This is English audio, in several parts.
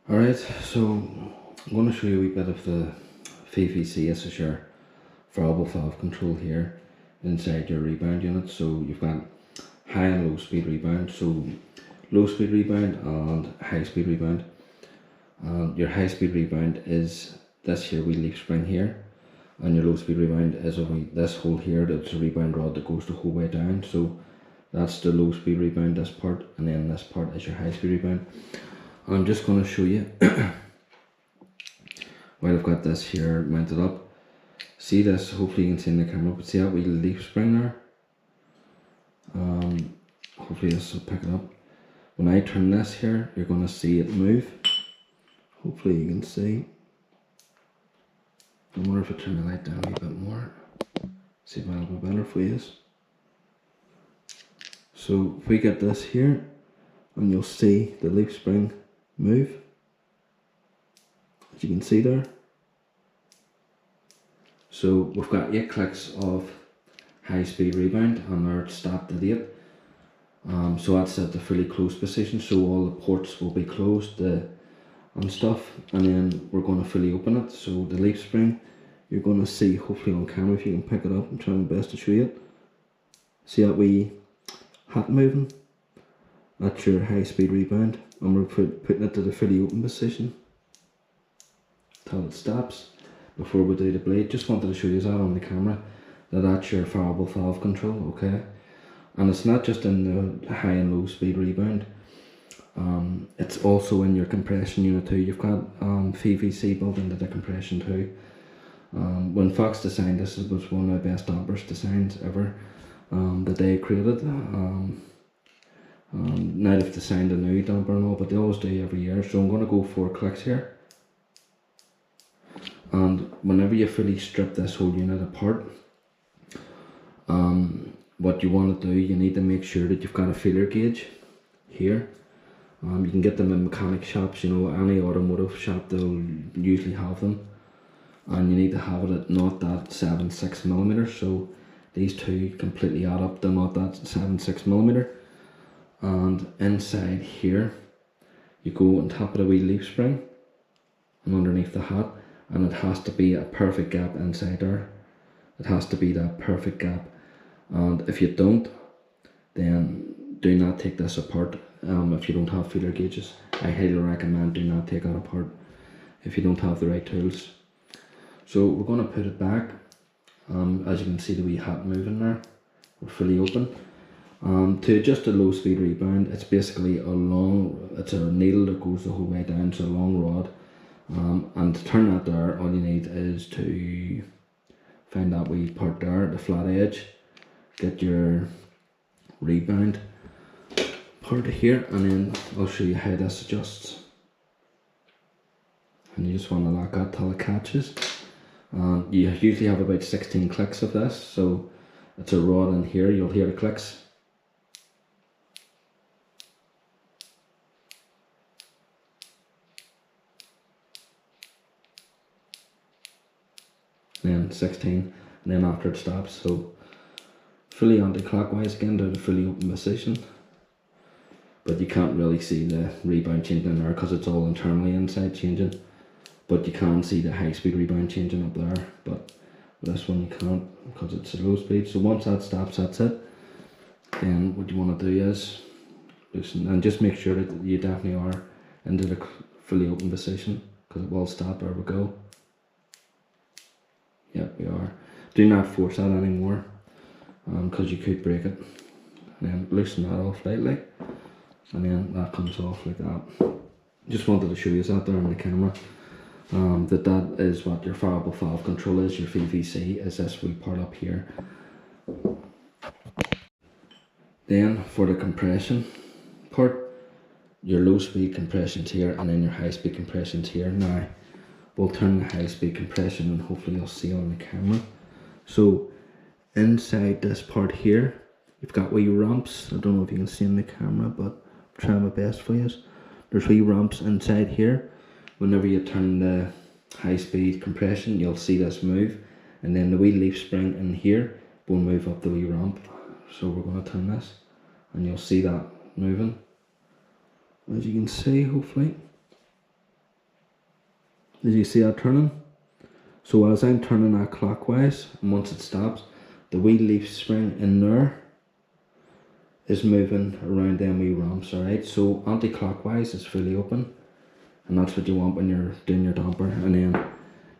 Alright, so I'm going to show you a wee bit of the VVC. This is your variable valve control here inside your rebound unit. So you've got high and low speed rebound. So low speed rebound and high speed rebound. Your high speed rebound is this here wee leaf spring here, and your low speed rebound is this hole here. That's a rebound rod that goes the whole way down. So that's the low speed rebound, this part, and then this part is your high speed rebound. I'm just going to show you while I've got this here mounted up. See this, hopefully you can see in the camera, but see that wee leaf spring there? Hopefully this will pick it up. When I turn this here, you're going to see it move. Hopefully you can see. I wonder if I turn the light down a wee bit more. See if that'll be better for you. So if we get this here, and you'll see the leaf spring move, as you can see there. So we've got 8 clicks of high speed rebound, and there it's stopped at 8. So that's at the fully closed position, so all the ports will be closed and stuff, and then we're going to fully open it. So the leaf spring, you're going to see hopefully on camera if you can pick it up. I'm trying my best to show you it. See that wee hat moving? That's your high speed rebound, and we're putting it to the fully open position till it stops before we do the blade. Just wanted to show you that on the camera, that's your variable valve control, okay? And it's not just in the high and low speed rebound, it's also in your compression unit too. You've got VVC built into the compression too. When Fox designed this, it was one of the best dampers designs ever that they created. Now they've designed a new damper and all, but they always do every year. So I'm going to go 4 clicks here, and whenever you fully strip this whole unit apart, what you want to do, you need to make sure that you've got a feeler gauge here. You can get them in mechanic shops, you know, any automotive shop, they'll usually have them, and you need to have it at not that 7.6mm. So these two completely add up to not that 7.6mm. And inside here, you go on top of the wee leaf spring and underneath the hat, and it has to be a perfect gap inside there. It has to be that perfect gap, and if you don't, then do not take this apart. If you don't have feeler gauges, I highly recommend do not take that apart if you don't have the right tools. So we're going to put it back. As you can see the wee hat moving there, we're fully open. To adjust a low speed rebound, it's basically it's a needle that goes the whole way down, so a long rod. And to turn that there, all you need is to find that wee part there, the flat edge, get your rebound part here, and then I'll show you how this adjusts. And you just want to lock that till it catches. You usually have about 16 clicks of this, so it's a rod in here, you'll hear the clicks. Then 16, and then after it stops. So fully anti-clockwise again to the fully open position, but you can't really see the rebound changing in there because it's all internally inside changing, but you can see the high speed rebound changing up there, but with this one you can't because it's a low speed. So once that stops, that's it. Then what you want to do is loosen, and just make sure that you definitely are into the fully open position, because it will stop. There we go. Yep, we are. Do not force that anymore, because you could break it. And then loosen that off lightly, and then that comes off like that. Just wanted to show you that there on the camera, that is what your variable valve control is. Your VVC is this wee part up here. Then for the compression part, your low speed compression's here, and then your high speed compression's here. Now we'll turn the high speed compression, and hopefully you'll see on the camera. So inside this part here, you've got wee ramps. I don't know if you can see in the camera, but I'm trying my best for you. There's wee ramps inside here. Whenever you turn the high speed compression, you'll see this move, and then the wee leaf spring in here will move up the wee ramp. So we're going to turn this, and you'll see that moving, as you can see, hopefully. As you see that turning? So as I'm turning that clockwise, and once it stops, the wee leaf spring in there is moving around them wee ramps, alright? So anti-clockwise is fully open, and that's what you want when you're doing your damper. And then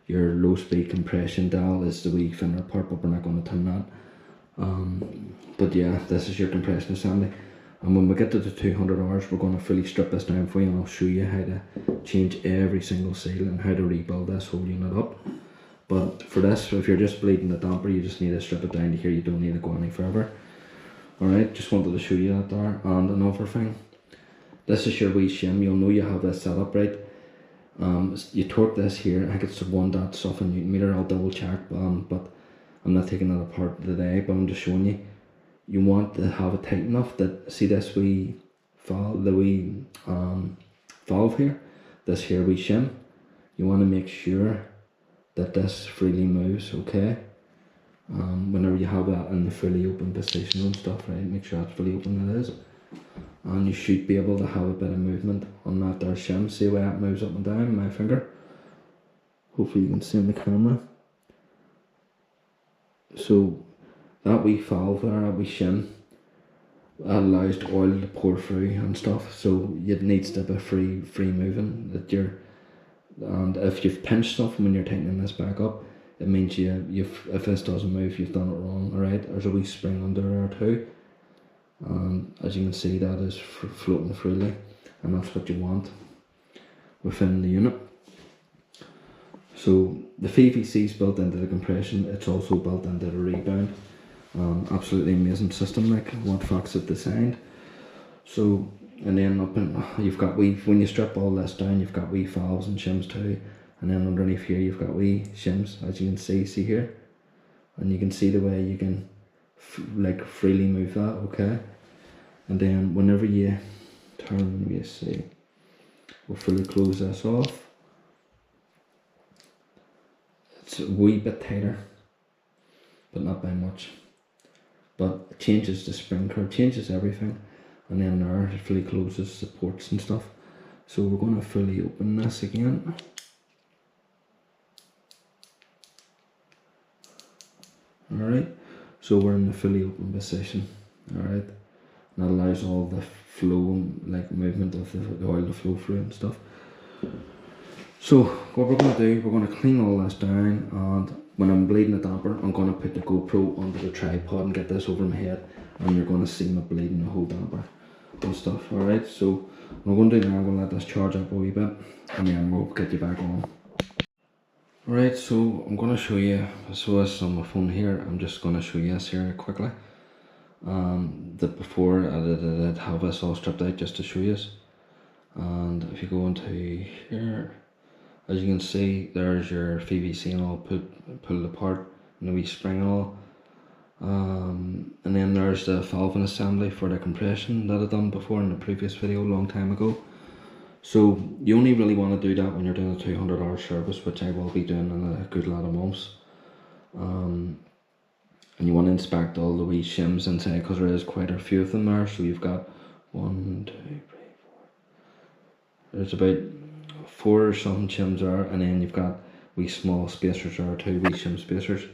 your low speed compression dial is the wee thinner part, but we're not going to turn that. But yeah, this is your compression assembly. And when we get to the 200 hours, we're going to fully strip this down for you, and I'll show you how to change every single seal and how to rebuild this whole unit up. But for this, if you're just bleeding the damper, you just need to strip it down to here. You don't need to go any further. Alright, just wanted to show you that there. And another thing, this is your wee shim. You'll know you have this set up right. You torque this here. I think it's 1.7 Newton meter. I'll double check, but I'm not taking that apart today, but I'm just showing you. You want to have it tight enough that, see this wee valve, the wee valve here, this here wee shim, you want to make sure that this freely moves, okay? Whenever you have that in the fully open position and stuff, right, make sure that's fully open, it is. And you should be able to have a bit of movement on that there shim. See the way that moves up and down, my finger. Hopefully you can see on the camera. So that wee valve there, that wee shim, allows the oil to pour through and stuff. So it needs to be free moving. And if you've pinched stuff when you're tightening this back up, it means if this doesn't move, you've done it wrong. Alright, there's a wee spring under there too. And as you can see, that is floating freely, and that's what you want within the unit. So the VVC is built into the compression, it's also built into the rebound. Absolutely amazing system, like what Fox have designed. So, and then up in, you've got when you strip all this down, you've got wee valves and shims too, and then underneath here you've got wee shims, as you can see here, and you can see the way you can like freely move that, okay? And then whenever you turn, you see, we'll fully close this off. It's a wee bit tighter, but not by much. But it changes the spring curve, changes everything, and then there it fully closes the ports and stuff. So we're going to fully open this again. Alright, so we're in the fully open position. Alright, and that allows all the flow, like movement of the oil to flow through and stuff. So what we're going to do, we're going to clean all this down, and when I'm bleeding the damper, I'm going to put the GoPro onto the tripod and get this over my head, and you're going to see me bleeding the whole damper and stuff. Alright, so what I'm going to do now, I'm going to let this charge up a wee bit, and then we'll get you back on. Alright, so I'm going to show you, so this is on my phone here, I'm just going to show you this here quickly. That before I did have this all stripped out just to show you. And if you go into here, as you can see, there's your VVC and all pulled apart, and the wee spring and all. And then there's the valve assembly for the compression that I done before in the previous video a long time ago. So you only really want to do that when you're doing a 200-hour service, which I will be doing in a good lot of months. And you want to inspect all the wee shims inside, because there is quite a few of them there. So you've got 1, 2, 3, 4. There's about 4 or some shims there, and then you've got wee small spacers there, 2 wee shim spacers.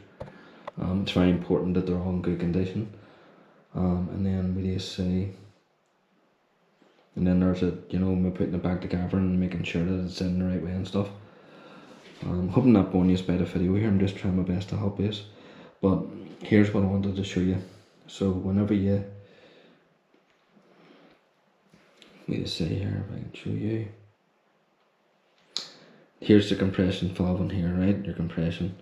It's very important that they're all in good condition. And then we just see, and then there's it, you know, me putting it back together and making sure that it's in the right way and stuff. Hoping not boring you by the video here, I'm just trying my best to help you. But here's what I wanted to show you. So whenever you, let me see here if I can show you. Here's the compression valve in here, right? Your compression.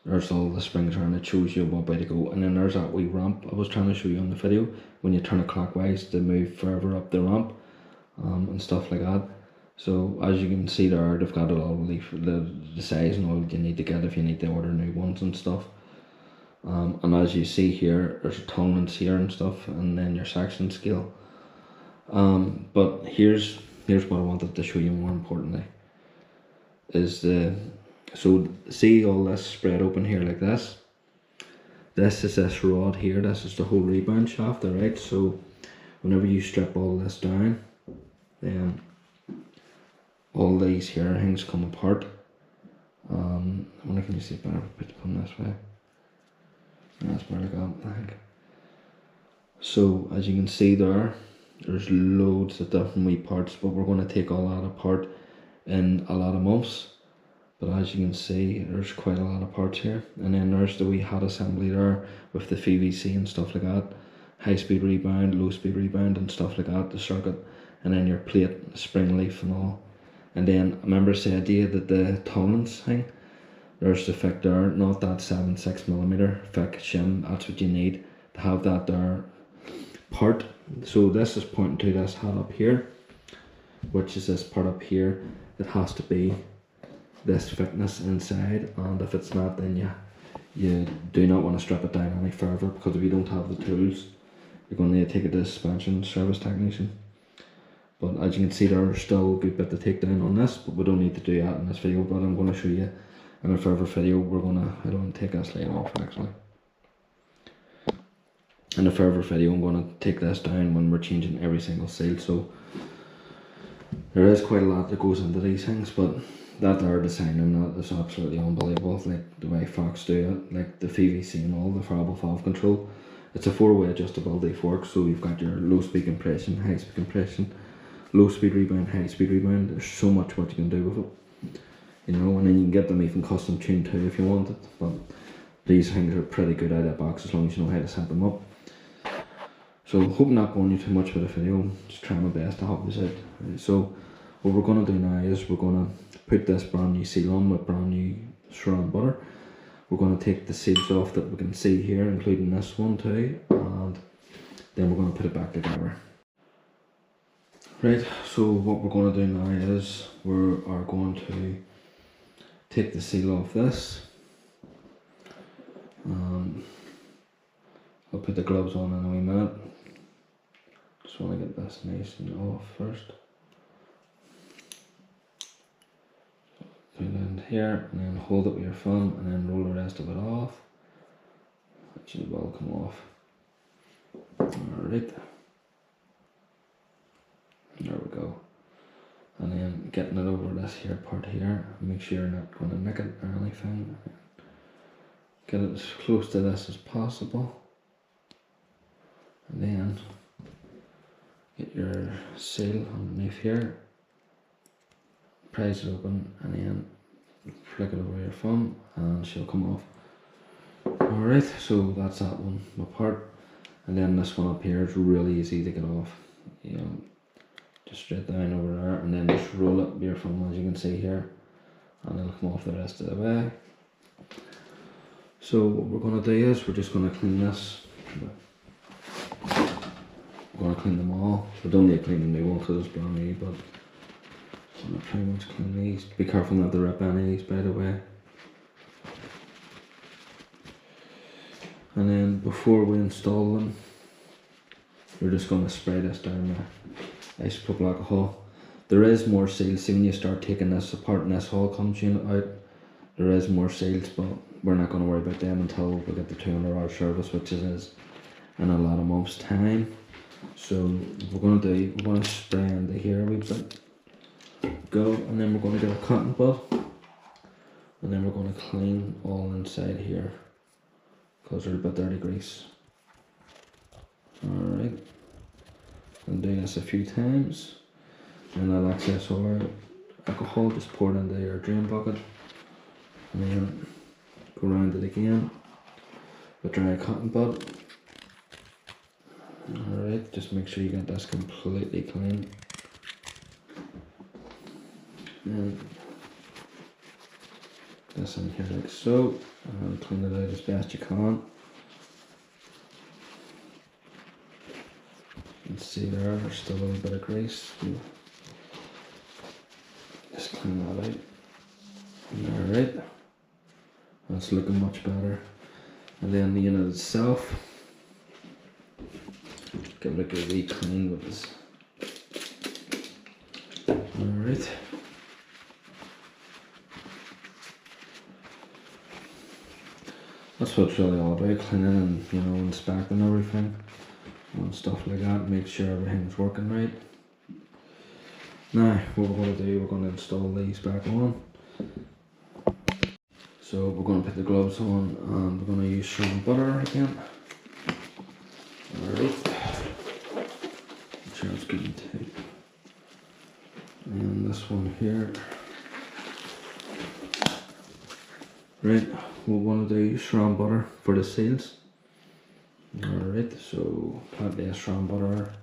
There's all the springs around, it shows you what way to go. And then there's that wee ramp I was trying to show you on the video. When you turn it clockwise to move further up the ramp and stuff like that. So as you can see there, they've got it all the size and all you need to get if you need to order new ones and stuff. And as you see here, there's tolerance here and stuff, and then your section scale. But here's what I wanted to show you more importantly. Is so see all this spread open here like this. This is this rod here, this is the whole rebound shaft, alright? So whenever you strip all this down, then all these here things come apart, can you see it better if I put it on this way? That's where I got it, I think. So as you can see there's loads of different wee parts, but we're going to take all that apart in a lot of months. But as you can see, there's quite a lot of parts here. And then there's the wee hat assembly there with the VVC and stuff like that. High speed rebound, low speed rebound and stuff like that, the circuit. And then your plate, spring leaf and all. And then I remember I said to you that the tunnels thing, there's the thick there, not that 7.6mm thick shim, that's what you need to have that there part. So this is pointing to this hat up here, which is this part up here. It has to be this thickness inside, and if it's not, then you do not want to strip it down any further, because if you don't have the tools, you're going to need to take it to a suspension service technician. But as you can see, there's still a good bit to take down on this, but we don't need to do that in this video. But I'm going to show you in a further video. I don't take this light off actually. In a further video, I'm going to take this down when we're changing every single seal. So there is quite a lot that goes into these things, but that they're designing that is absolutely unbelievable. Like the way Fox do it, like the VVC and all, the variable valve control. It's a 4-way adjustable fork, so you've got your low speed compression, high speed compression, low speed rebound, high speed rebound. There's so much what you can do with it, you know, and then you can get them even custom tuned too if you want it. But these things are pretty good out of the box as long as you know how to set them up. So hope not going you too much with the video, just trying my best to help this out. So what we're going to do now is we're going to put this brand new seal on with brand new Saran butter. We're going to take the seals off that we can see here, including this one too, and then we're going to put it back together. Right, so what we're going to do now is we are going to take the seal off this. I'll put the gloves on in a wee minute. Just want to get this nice and off first. Put it in here and then hold it with your thumb and then roll the rest of it off. It should well come off. Alright. There we go. And then getting it over this here part here. Make sure you're not going to nick it or anything. Get it as close to this as possible. And then get your seal underneath here. Prise it open and then flick it over your thumb and she'll come off. Alright, so that's that one apart. And then this one up here is really easy to get off. You know, just straight down over there and then just roll it with your thumb as you can see here. And it'll come off the rest of the way. So what we're going to do is we're just going to clean this. We're going to clean them all. We don't need to clean the new one because it's brand new, but I'm going to pretty much clean these. Be careful not to rip any of these, by the way. And then before we install them, we're just going to spray this down with isopropyl alcohol. There is more seals. See, when you start taking this apart and this whole comes unit out, there is more seals, but we're not going to worry about them until we get the 200-hour service, which is in a lot of months' time. So what we're going to spray into here a wee bit. Go, and then we're going to get a cotton bud, and then we're going to clean all inside here because there's a bit dirty grease. Alright, and do this a few times, and that excess oil alcohol just pour it into your drain bucket, and then go around it again with dry cotton bud. Alright, just make sure you get this completely clean. And this in here like so, and clean it out as best you can. You can see there's still a little bit of grease. Just clean that out. Alright, that's looking much better. And then the unit itself, give it a good wee clean with this. Alright. That's what it's really all about, cleaning and, you know, inspecting everything and stuff like that, make sure everything's working right. Now, what we're going to do, we're going to install these back on. So we're going to put the gloves on and we're going to use some butter again. Alright. Make sure it's good and tight. And this one here. Right, we want to do SRAM butter for the seals. Alright, so plenty of SRAM butter.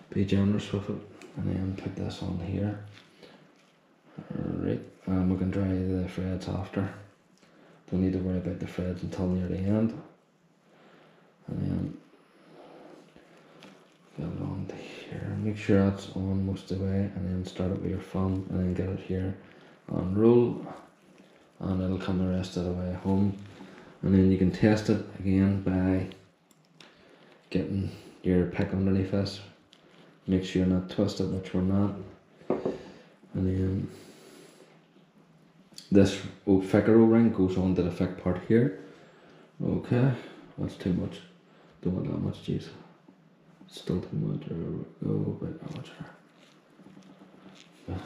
Be generous with it, and then put this on here. Alright, and we can dry the threads after. Don't need to worry about the threads until near the end. And then get it on to here. Make sure that's on most of the way, and then start it with your thumb, and then get it here and roll, and it'll come the rest of the way home. And then you can test it again by getting your pick underneath this. Make sure you're not twisted, which we're not. And then this thicker O-ring goes on to the thick part here. Okay, that's too much. Don't want that much, jeez. Still too much. There we go, a bit much.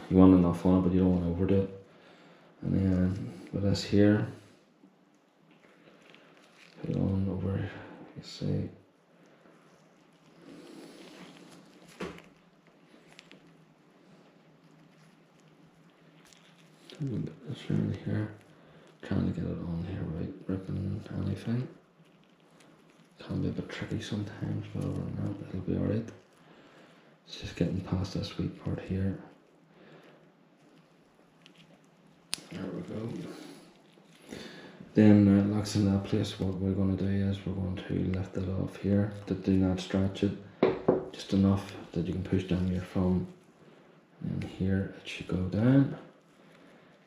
You want enough on it, but you don't want to overdo it. And then with this here, put it on over, you see. Put this around here, trying to get it on here without ripping anything. Can be a bit tricky sometimes, but other than that, it'll be alright. It's just getting past this sweet part here. There we go. Then it locks in that place. What we're going to do is we're going to lift it off here. To do not stretch it, just enough that you can push down your thumb. And here it should go down.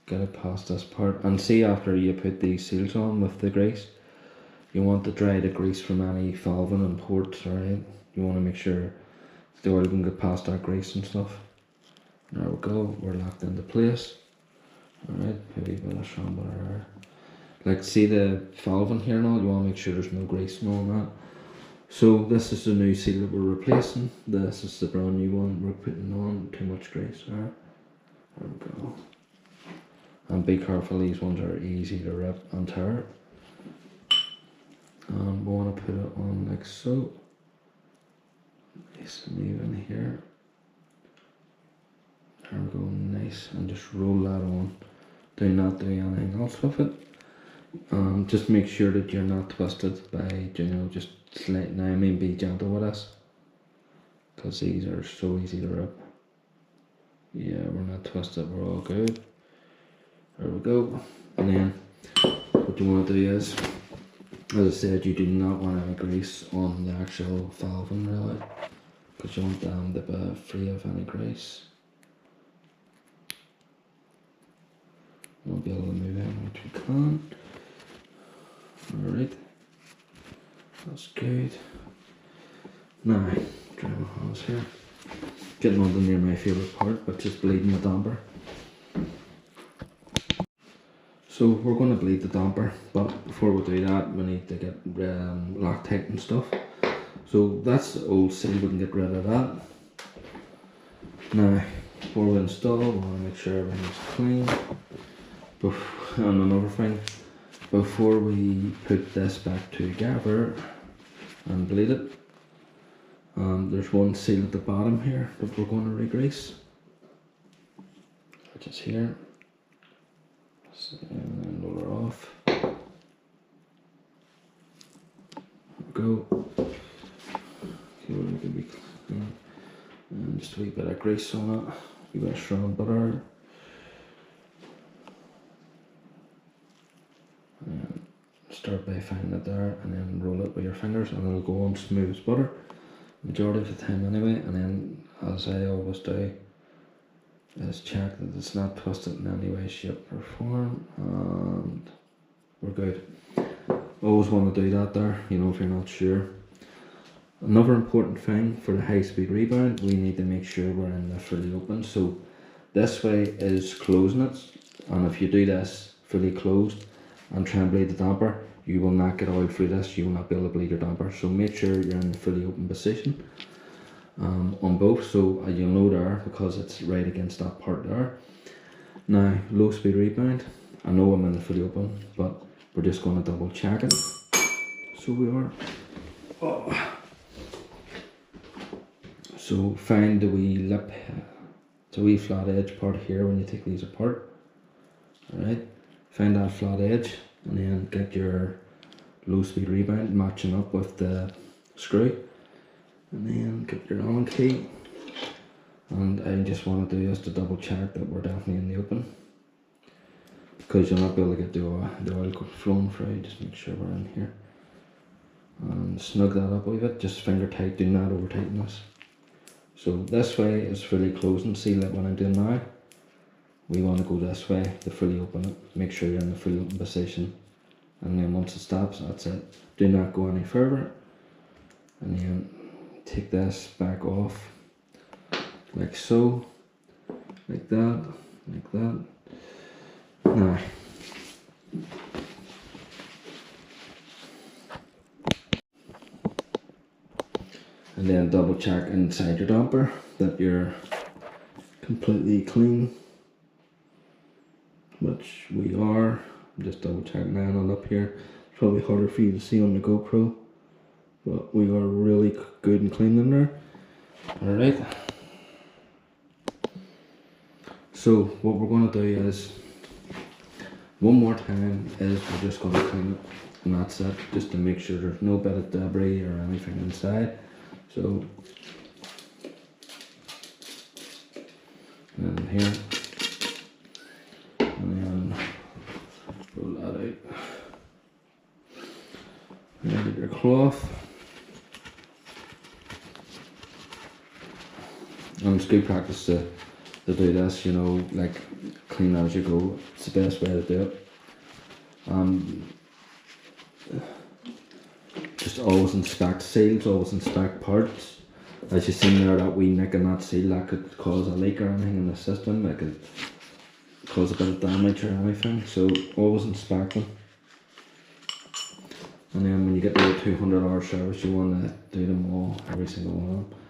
Get it past this part. And see, after you put these seals on with the grease, you want to dry the grease from any valving and ports, alright? You want to make sure the oil can get past that grease and stuff. There we go, we're locked into place. Alright, put a wee bit of SRAM butter there. Like, see the valving here and all, you want to make sure there's no grease and all that. So this is the new seal that we're replacing. This is the brand new one we're putting on. Too much grease there. There we go. And be careful, these ones are easy to rip and tear. We want to put it on like so. Nice and even here. There we go, nice, and just roll that on. Do not do anything else with it. Just make sure that you're not twisted by, you know, just sliding. I mean, be gentle with us, because these are so easy to rip. Yeah, we're not twisted, we're all good. There we go. And then what you want to do is, as I said, you do not want any grease on the actual valving really, because you want them to be free of any grease. You won't be able to move in, which we can. Alright, that's good. Now, dry my hands here. Getting on to near my favourite part, which is bleeding the damper. So we're going to bleed the damper, but before we do that, we need to get Loctite and stuff. So that's the old seal, we can get rid of that. Now, before we install, we want to make sure everything's clean. And another thing, before we put this back together and bleed it, there's one seal at the bottom here that we're going to re-grease, which is here. And then roll her off. There we go. Okay, we're going to be clean. And just a wee bit of grease on it, a wee bit of SRAM butter. And start by finding it there, and then roll it with your fingers, and it'll go on smooth as butter, majority of the time anyway. And then, as I always do, is check that it's not twisted in any way, shape or form, and we're good. Always want to do that there, you know, if you're not sure. Another important thing for the high speed rebound, we need to make sure we're in the fully open. So this way is closing it, and if you do this fully closed and try and bleed the damper, you will not get oil through this, you will not be able to bleed your damper. So make sure you're in the fully open position. On both, so you'll know there because it's right against that part there. Now, low speed rebound. I know I'm in the fully open, but we're just going to double check it. So we are. Oh. So find the wee lip, the wee flat edge part here when you take these apart. Alright, find that flat edge and then get your low speed rebound matching up with the screw. And then get your Allen key. And I just want to do is to double check that we're definitely in the open, because you'll not be able to get the oil flowing through. Just make sure we're in here and snug that up a wee bit, just finger tight, do not over tighten this. So this way is fully closing. See, like when I'm doing now, we want to go this way to fully open it. Make sure you're in the fully open position, and then once it stops, that's it. Do not go any further, and then take this back off like so, like that, like that. Now, and then double check inside your damper that you're completely clean, which we are. Just double check now on up here. It's probably harder for you to see on the GoPro, but we are really good and clean in there. Alright. So what we're going to do is, one more time, is we're just going to clean it, and that's it, just to make sure there's no bit of debris or anything inside. So, and here, and then roll that out. And then get your cloth. And it's good practice to do this, you know, like clean as you go. It's the best way to do it. Just always inspect seals, always inspect parts. As you see there, that wee nick in that seal, that could cause a leak or anything in the system. It could cause a bit of damage or anything, so always inspect them. And then when you get to the 200-hour service, you want to do them all, every single one of them.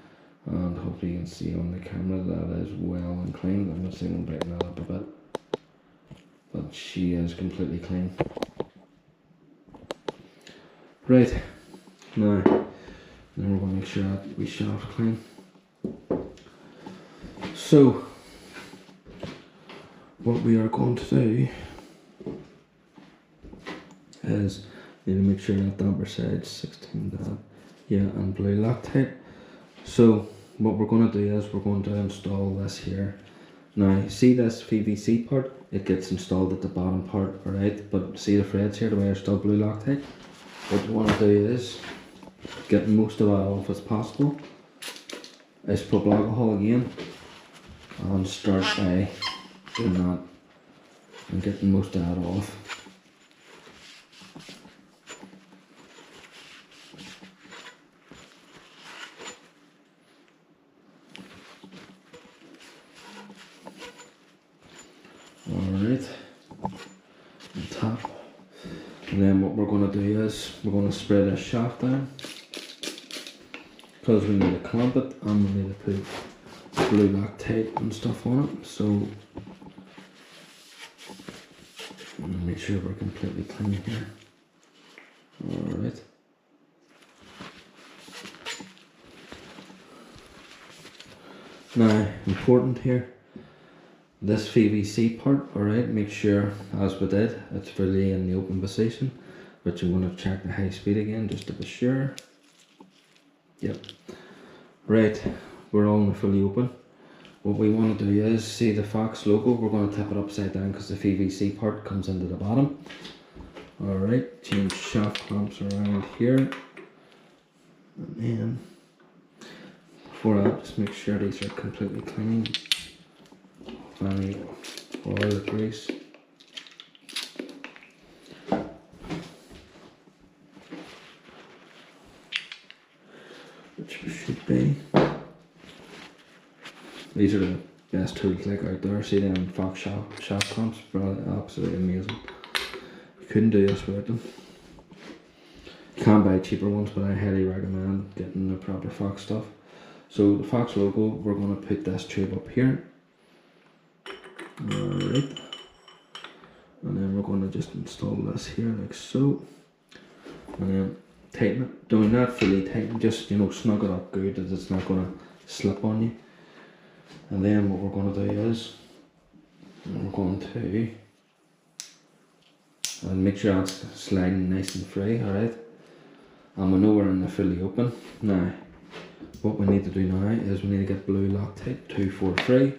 And hopefully you can see on the camera that is well and clean. I'm just seeing breaking that up a bit, but she is completely clean. Right, now then we're going to make sure that we shaft clean. So what we are going to do is need to make sure that damper side's 16 dab, yeah, and blue Loctite. So what we're going to do is we're going to install this here. Now see this PVC part, it gets installed at the bottom part, alright, but see the threads here, the way they're still blue Loctite. What you want to do is get most of that off as possible. Is put alcohol again and start by doing that and getting most of that off. Alright, on top. And then what we're going to do is we're going to spray this shaft down, because we need to clamp it and we need to put blue Loctite and stuff on it. So make sure we're completely clean here. Alright. Now, important here, this PVC part, alright, make sure, as we did, it's fully in the open position, but you want to check the high speed again, just to be sure. Yep. Right, we're all in the fully open. What we want to do is, see the Fox logo, we're going to tip it upside down because the PVC part comes into the bottom. Alright, change shaft clamps around here. And then, before that, just make sure these are completely clean. Any oil or grease. Which should be. These are the best tools like out there. See them Fox shaft clamps, absolutely amazing. You couldn't do this without them. You can buy cheaper ones, but I highly recommend getting the proper Fox stuff. So the Fox logo, we're going to put this tube up here. Alright, and then we're going to just install this here like so, and then tighten it. Do not fully tighten, just snug it up good that it's not going to slip on you. And then what we're going to do is we're going to make sure it's sliding nice and free. Alright, and we know we're in the fully open. Now what we need to do now is we need to get blue Loctite 243.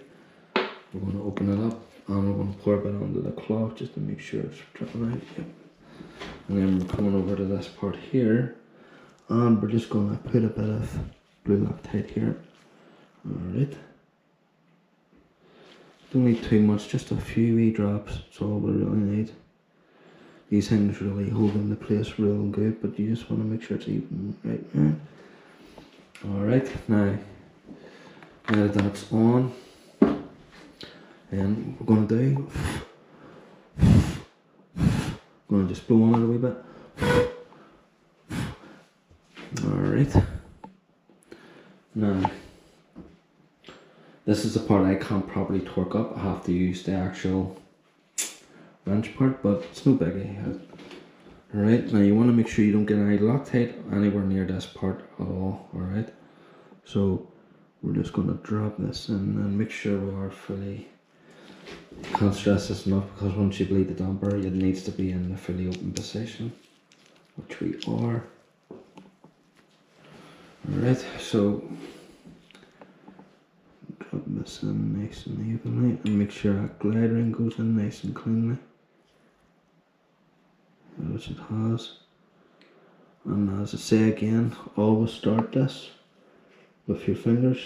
We're going to open it up and we're going to pour a bit onto the cloth just to make sure it's dripping out. Yep. And then we're coming over to this part here and we're just going to put a bit of blue Loctite here. Alright. Don't need too much, just a few wee drops, that's all we really need. These things really hold into place real good, but you just want to make sure it's even right now. Alright, now that that's on, and we're going to do, going to just blow on it a wee bit. Alright, now this is the part I can't properly torque up. I have to use the actual wrench part, but it's no biggie. Alright, now you want to make sure you don't get any Loctite anywhere near this part at all. Alright, so we're just going to drop this in and make sure we are fully, can't stress this enough, because once you bleed the damper it needs to be in the fully open position, which we are. Alright, so drop this in nice and evenly and make sure that glide ring goes in nice and cleanly, which it has. And as I say again, always start this with your fingers.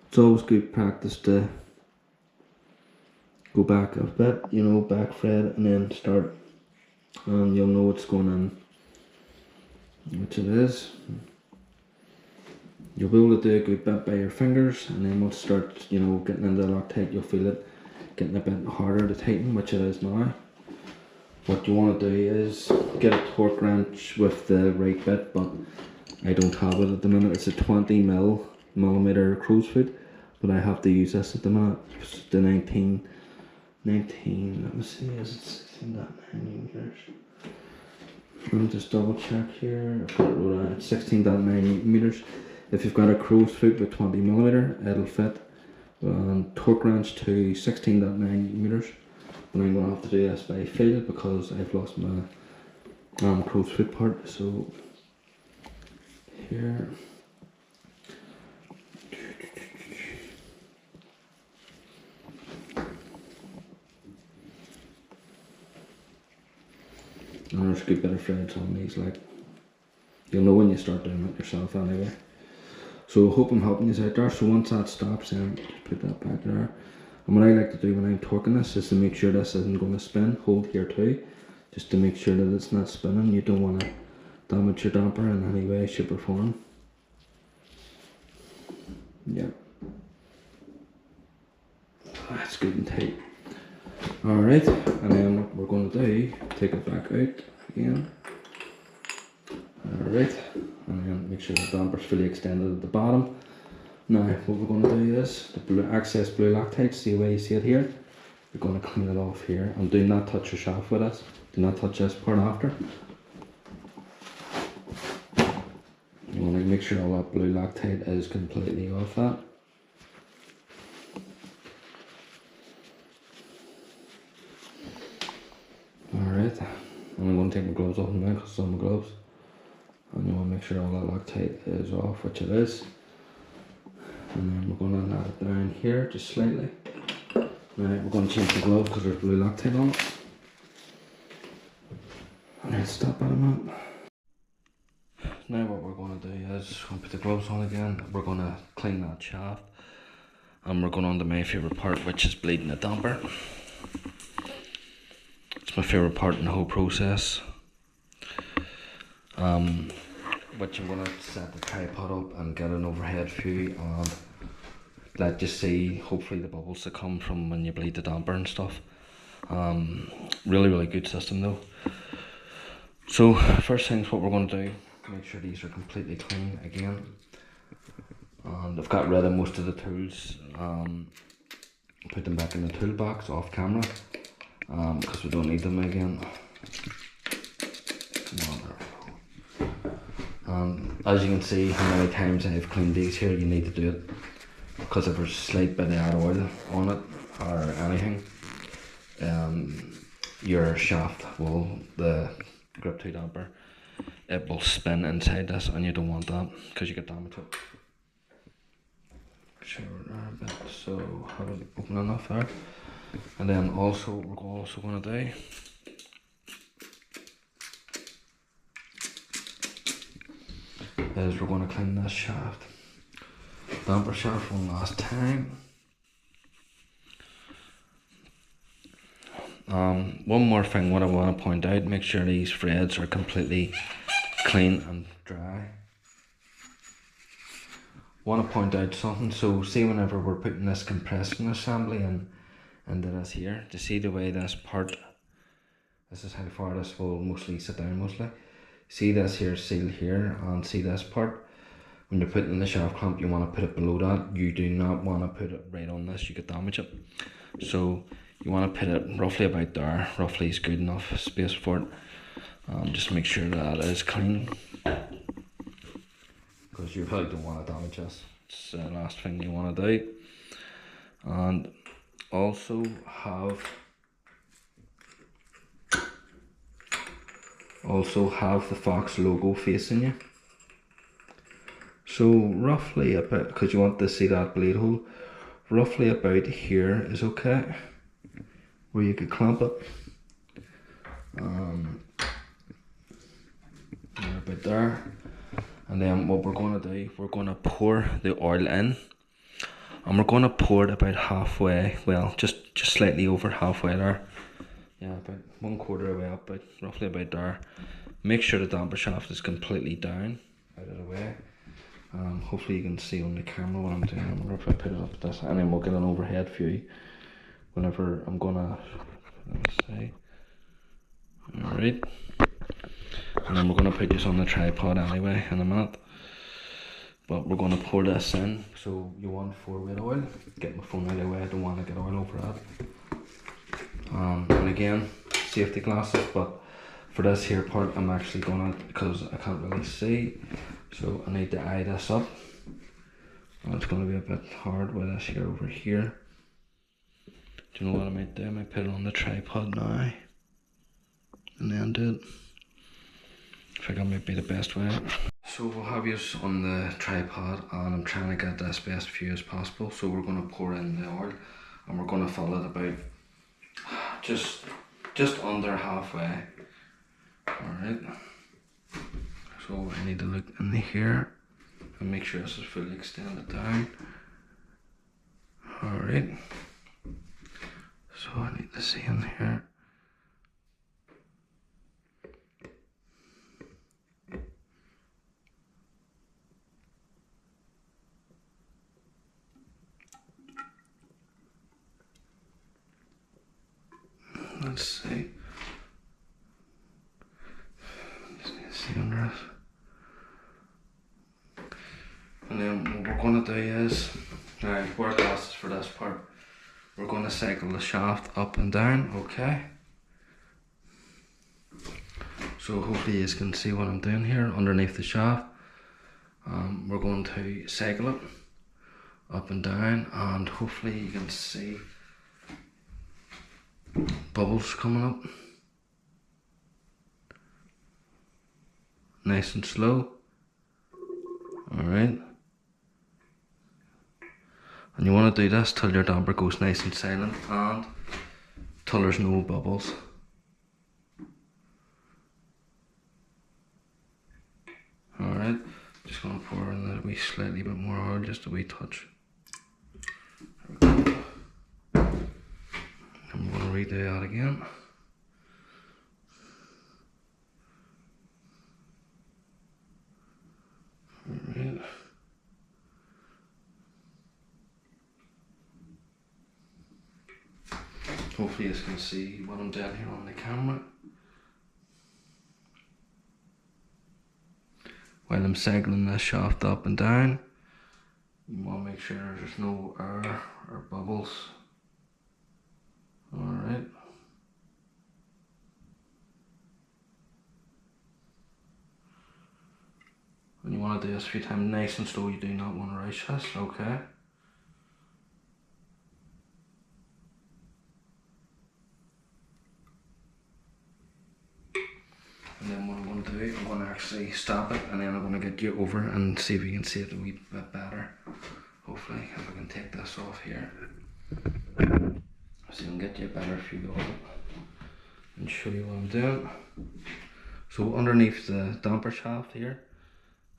It's always good practice to go back a bit, back thread and then start, and you'll know what's going on, which it is. You'll be able to do a good bit by your fingers, and then once it starts, getting into the Loctite, you'll feel it getting a bit harder to tighten, which it is now. What you want to do is get a torque wrench with the right bit, but I don't have it at the minute. It's a 20mm crow's foot, but I have to use this at the minute. It's the 19, let me see, is it 16.9mm? Let me just double check here. I've got it wrote down, 16.9mm. If you've got a crow's foot with 20mm, it'll fit. Torque wrench to 16.9mm. And I'm going to have to do this by feel because I've lost my crow's foot part. So here, and there's a good bit of threads on these, like you'll know when you start doing it yourself anyway. So I hope I'm helping you out there. So once that stops, then just put that back there. And what I like to do when I'm torquing this is to make sure this isn't going to spin. Hold here too, just to make sure that it's not spinning. You don't want to damage your damper in any way, shape or form. Yeah, that's good and tight. Alright, and then what we're going to do, take it back out again. Alright, and then make sure the damper's fully extended at the bottom. Now what we're going to do is, the excess blue Loctite, see the way you see it here, we're going to clean it off here, and do not touch your shaft with this. Do not touch this part after. You want to make sure all that blue Loctite is completely off that. Alright, and I'm going to take my gloves off now because it's on my gloves. And you want to make sure all that Loctite is off, which it is. And then we're going to add it down here just slightly. Now we're going to change the glove because there's blue Loctite on it. Alright, stop at him up. Now what we're going to do is we're going to put the gloves on again. We're going to clean that shaft. And we're going on to my favourite part, which is bleeding the damper. It's my favourite part in the whole process. Which I'm going to set the tripod up and get an overhead view and let you see hopefully the bubbles that come from when you bleed the damper and stuff. Really good system though. So first things what we're going to do, make sure these are completely clean again. And I've got rid of most of the tools put them back in the toolbox off camera, because we don't need them again. As you can see how many times I've cleaned these here, you need to do it, because if there's a slight bit of add oil on it or anything, your shaft will, the grip 2 damper, it will spin inside this, and you don't want that because you get damage it. Sure, a bit, so have it open enough there. And then also we're also going to do is we're going to clean this shaft, damper shaft, one last time. One more thing what I want to point out, make sure these threads are completely clean and dry. Want to point out something, so see whenever we're putting this compression assembly into this here, to see the way this part, this is how far this will mostly sit down mostly. See this here seal here, and see this part, when you're putting in the shaft clamp you want to put it below that. You do not want to put it right on this, you could damage it. So you want to put it roughly about there, roughly is good enough space for it. Just make sure that it is clean, because you probably don't want to damage this. It's the last thing you want to do. And also have the Fox logo facing you. So roughly about, because you want to see that blade hole, roughly about here is okay, where you could clamp it. About there. And then what we're going to do, we're going to pour the oil in, and we're going to pour it about halfway, well, just slightly over halfway there. Yeah, about 1/4 of the way up, but roughly about there. Make sure the damper shaft is completely down, out of the way. Hopefully you can see on the camera what I'm doing. I'm going to put it up this, and then we'll get an overhead view whenever I'm going to, let's see. Alright. And then we're going to put this on the tripod anyway in a minute. But we're going to pour this in. So you want 4-weight oil. Get my phone out of the way, I don't want to get oil over that. And again, safety glasses, but for this here part I'm actually going to, because I can't really see, so I need to eye this up. And it's going to be a bit hard with this here over here. Do you know what I might do? I might put it on the tripod now and then do it. I think that might be the best way. So we'll have you on the tripod, and I'm trying to get this best view as possible. So we're going to pour in the oil, and we're going to fill it about just under halfway. Alright. So I need to look in here and make sure this is fully extended down. Alright. So I need to see in here. Let's see. Just need to see under it. And then what we're going to do is, now wear glasses for this part. We're going to cycle the shaft up and down, okay? So hopefully you can see what I'm doing here underneath the shaft. We're going to cycle it up and down, and hopefully you can see bubbles coming up. Nice and slow. Alright. And you want to do this till your damper goes nice and silent and till there's no bubbles. Alright, just going to pour in a wee slightly bit more oil, just a wee touch. There we go. I'm going to redo that again. Alright. Hopefully you can see what I'm doing here on the camera. While I'm cycling this shaft up and down, you want to make sure there's no air or bubbles want to do this a few times nice and slow. You do not want to rush this, okay? And then what I'm going to do, I'm going to actually stop it, and then I'm going to get you over and see if we can see it a wee bit better. Hopefully, if I can take this off here. So I can get you a better view of it and show you what I'm doing. So underneath the damper shaft here.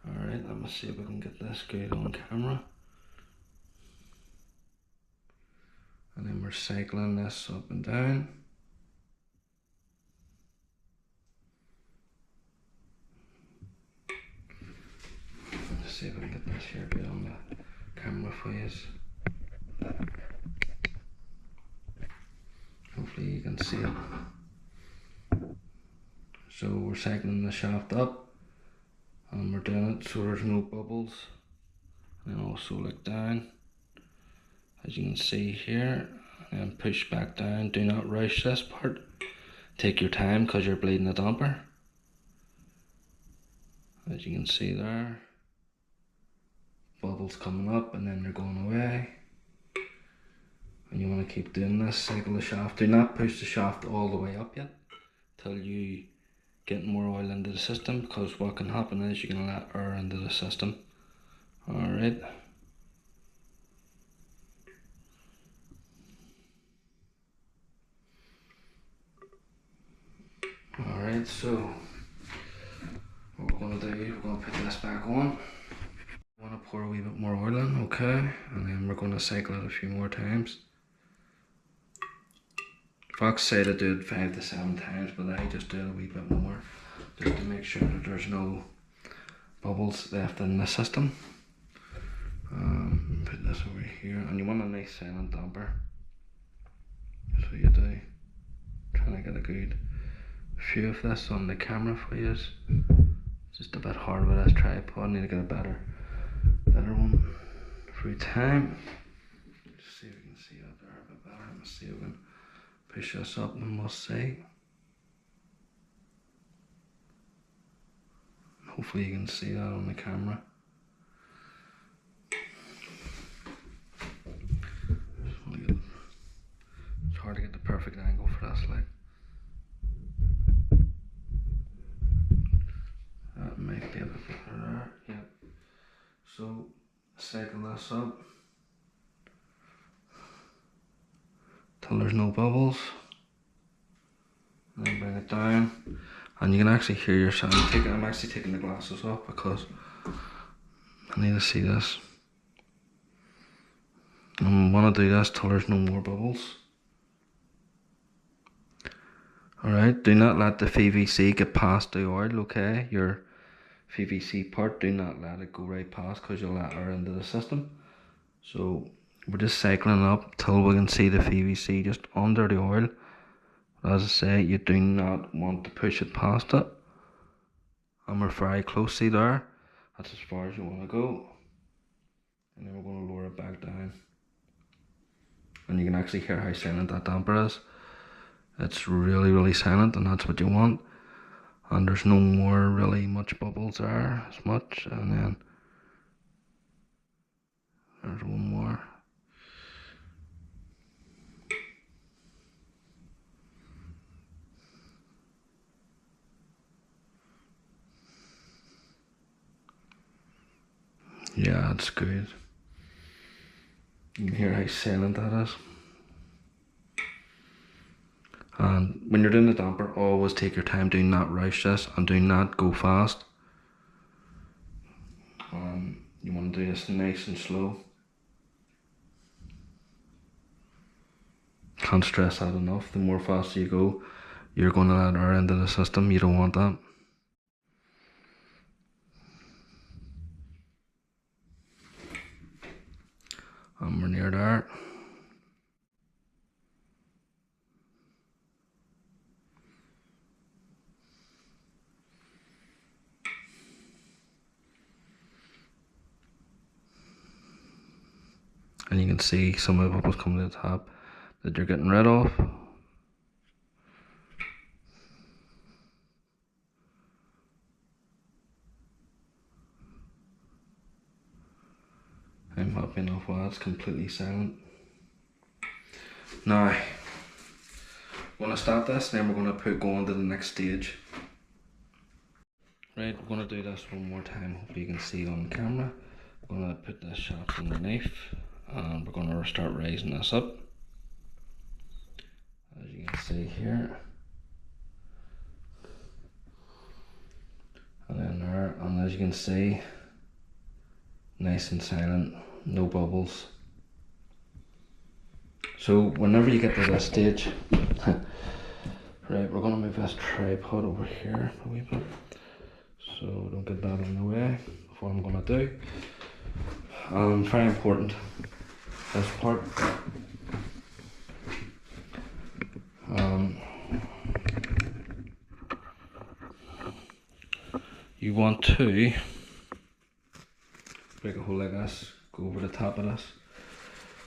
Alright, let me see if we can get this good on camera. And then we're cycling this up and down. Let's see if I can get this here good on the camera for you. Hopefully you can see it. So we're cycling the shaft up, and we're doing it so there's no bubbles, and then also look down, as you can see here, and push back down. Do not rush this part, take your time because you're bleeding the damper. As you can see there, bubbles coming up and then they're going away. And you want to keep doing this, cycle the shaft. Do not push the shaft all the way up yet till you get more oil into the system, because what can happen is you can let air into the system. Alright. Alright, so what we're going to do, we're going to put this back on. I want to pour a wee bit more oil in, okay? And then we're going to cycle it a few more times. Fox said to do it 5 to 7 times, but I just do it a wee bit more, just to make sure that there's no bubbles left in the system. Put this over here, and you want a nice silent damper. So you do. Trying to get a good view of this on the camera for you. It's just a bit hard with this tripod. I need to get a better one through time. Just see if we can see that there a bit better. Let's see if we can push this up, and we'll see. Hopefully you can see that on the camera. It's hard to get the perfect angle for this, like. That might be a bit better there, yep. So, cycle this up till there's no bubbles. And then bring it down. And you can actually hear your sound. I'm actually taking the glasses off because I need to see this. I want to do this till there's no more bubbles. Alright, do not let the PVC get past the oil, okay? Your PVC part, do not let it go right past, because you'll let air into the system. So we're just cycling up till we can see the PVC just under the oil. As I say, you do not want to push it past it. And we're very close, see there? That's as far as you want to go. And then we're going to lower it back down. And you can actually hear how silent that damper is. It's really, really silent, and that's what you want. And there's no more really much bubbles there, as much. And then there's one more. Yeah, that's good. You can hear how silent that is. And when you're doing the damper, always take your time. Do not rush this, and do not go fast. You want to do this nice and slow. Can't stress that enough. The more faster you go, you're going to let air into the system. You don't want that. And we're near there. And you can see some of the bubbles coming to the top that you're getting rid of. happy enough while it's completely silent. Now, we're going to stop this, and then we're going to go on to the next stage. Right, we're going to do this one more time, hopefully you can see it on camera. We're going to put this shaft underneath, and we're going to start raising this up. As you can see here. And then there, and as you can see, nice and silent, no bubbles. So whenever you get to this stage, right, we're going to move this tripod over here a wee bit, so don't get that in the way of what I'm going to do. Very important, this part. You want to break a hole like this, go over the top of this,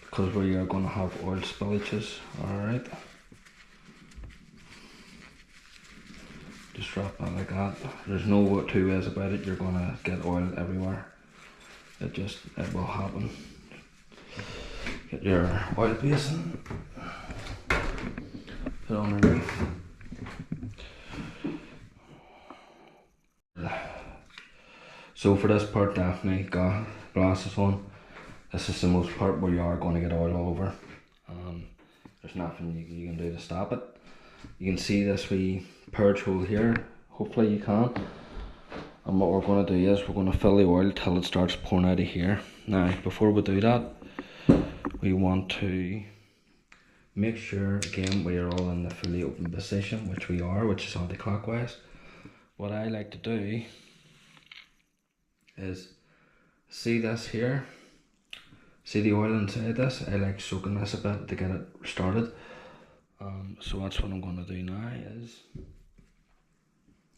because we are going to have oil spillages. Alright, just drop that like that. There's no two ways about it, you're going to get oil everywhere. It will happen. Get your oil basin, put it underneath. So for this part, definitely got glasses on. This is the most part where you are going to get oil all over. There's nothing you can do to stop it. You can see this wee purge hole here, hopefully you can. And what we're going to do is we're going to fill the oil till it starts pouring out of here. Now, before we do that, we want to make sure, again, we are all in the fully open position, which we are, which is anti-clockwise. What I like to do is, see this here, see the oil inside this, I like soaking this a bit to get it started. So that's what I'm going to do now, is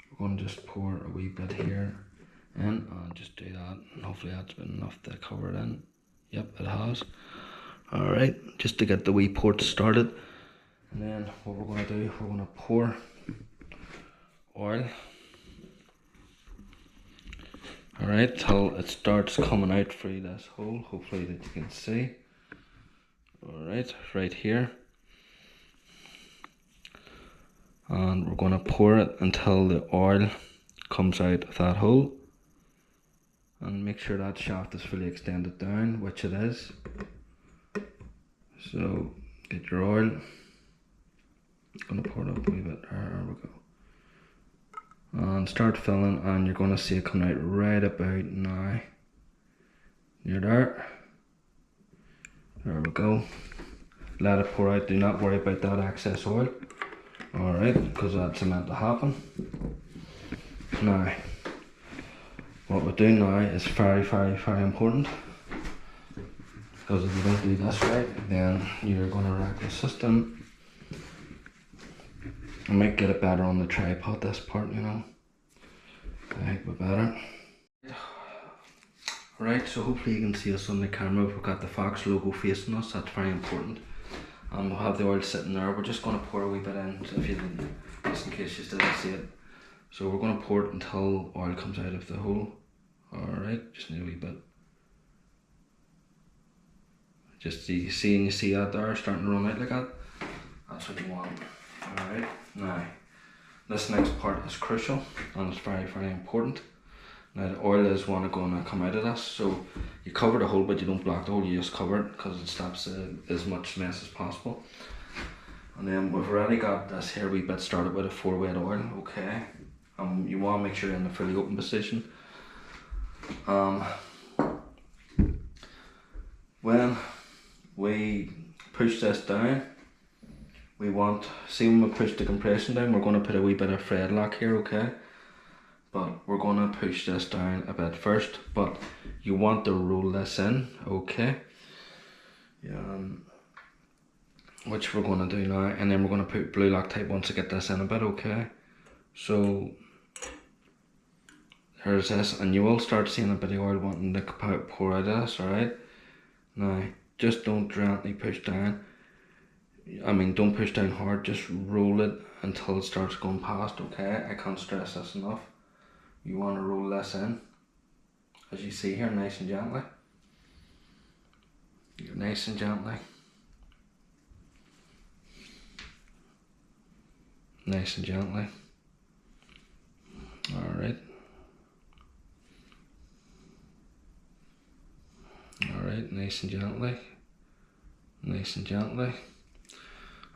we're going to just pour a wee bit here in, and just do that, and hopefully that's been enough to cover it in. Yep, it has. Alright, just to get the wee port started. And then what we're going to do, we're going to pour oil. Alright, till it starts coming out through this hole, hopefully that you can see. Alright, right here. And we're going to pour it until the oil comes out of that hole. And make sure that shaft is fully extended down, which it is. So, get your oil. I'm going to pour it up a wee bit, there we go. And start filling, and you're going to see it coming out right about now. You're there. There we go. Let it pour out, do not worry about that excess oil. Alright, because that's meant to happen. Now, what we're doing now is very, very, very important. Because if you don't do this right, then you're going to wreck the system. I might get it better on the tripod, this part, you know. I think we're better. Right, so hopefully you can see us on the camera. We've got the Fox logo facing us, that's very important. We'll have the oil sitting there. We're just going to pour a wee bit in, if you didn't, just in case you still didn't see it. So we're going to pour it until oil comes out of the hole. Alright, just need a wee bit. Just so you see that there starting to run out like that. That's what you want. Alright, now this next part is crucial and it's very, very important. Now the oil is going to come out of this, so you cover the hole but you don't block the hole, you just cover it because it stops as much mess as possible. And then we've already got this here wee bit started with a 4-weight oil, okay. You want to make sure you're in the fully open position. When we push this down, we want, see when we push the compression down, we're going to put a wee bit of thread lock here, okay? But we're going to push this down a bit first, but you want to roll this in, okay? Yeah, which we're going to do now, and then we're going to put blue Loctite once I get this in a bit, okay? So, there's this, and you will start seeing a bit of oil wanting to pour out of this, alright? Now, just don't gently push down. I mean, don't push down hard, just roll it until it starts going past, okay? I can't stress this enough. You want to roll this in, as you see here, nice and gently. Nice and gently. Nice and gently. Alright. Alright, nice and gently. Nice and gently.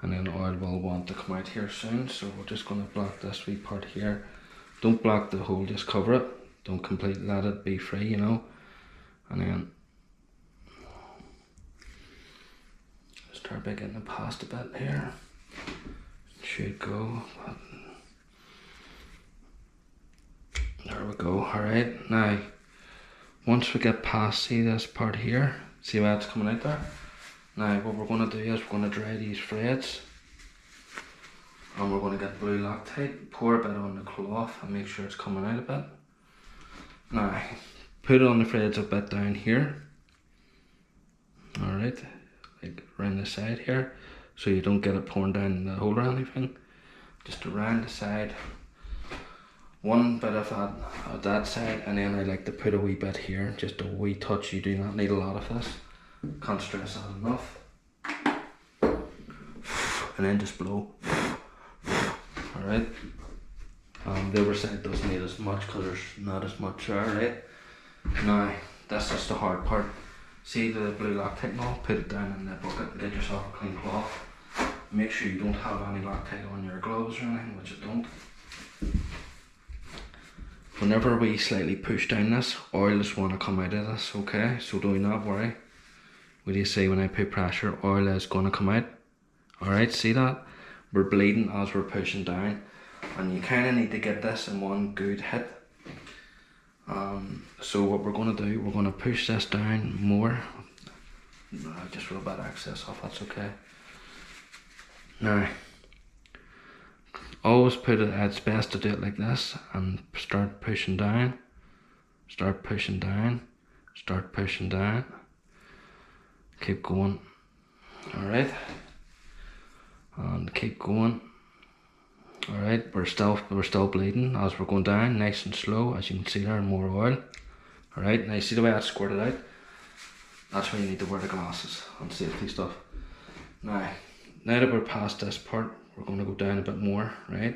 And then oil will want to come out here soon, so we're just going to block this wee part here. Don't block the hole, just cover it. Don't completely let it be free, you know. And then start by getting it past a bit here. Should go. There we go. Alright, now once we get past, see this part here, see why it's coming out there? Now what we're going to do is we're going to dry these threads, and we're going to get blue Loctite, pour a bit on the cloth and make sure it's coming out a bit. Now put it on the threads a bit down here, alright, like around the side here, so you don't get it pouring down the hole or anything. Just around the side, one bit of that side, and then I like to put a wee bit here, just a wee touch. You do not need a lot of this, can't stress that enough. And then just blow. Alright, the other side doesn't need as much because there's not as much there, right? Now that's just the hard part. See the blue Loctite now, put it down in the bucket and get yourself a clean cloth. Make sure you don't have any Loctite on your gloves or anything, which you don't. Whenever we slightly push down this, oil is want to come out of this, okay? So do not worry. What do you say when I put pressure? Oil is going to come out. Alright, see that? We're bleeding as we're pushing down. And you kind of need to get this in one good hit. So what we're going to do, we're going to push this down more. Just a little bit of excess off, that's okay. Now, always put it, it's best to do it like this and start pushing down. Start pushing down. Start pushing down. Keep going. Alright. And keep going. Alright, we're still bleeding as we're going down, nice and slow. As you can see there, more oil. Alright, now you see the way that's squirted out? That's why you need to wear the glasses and safety stuff. Now that we're past this part, we're going to go down a bit more, right?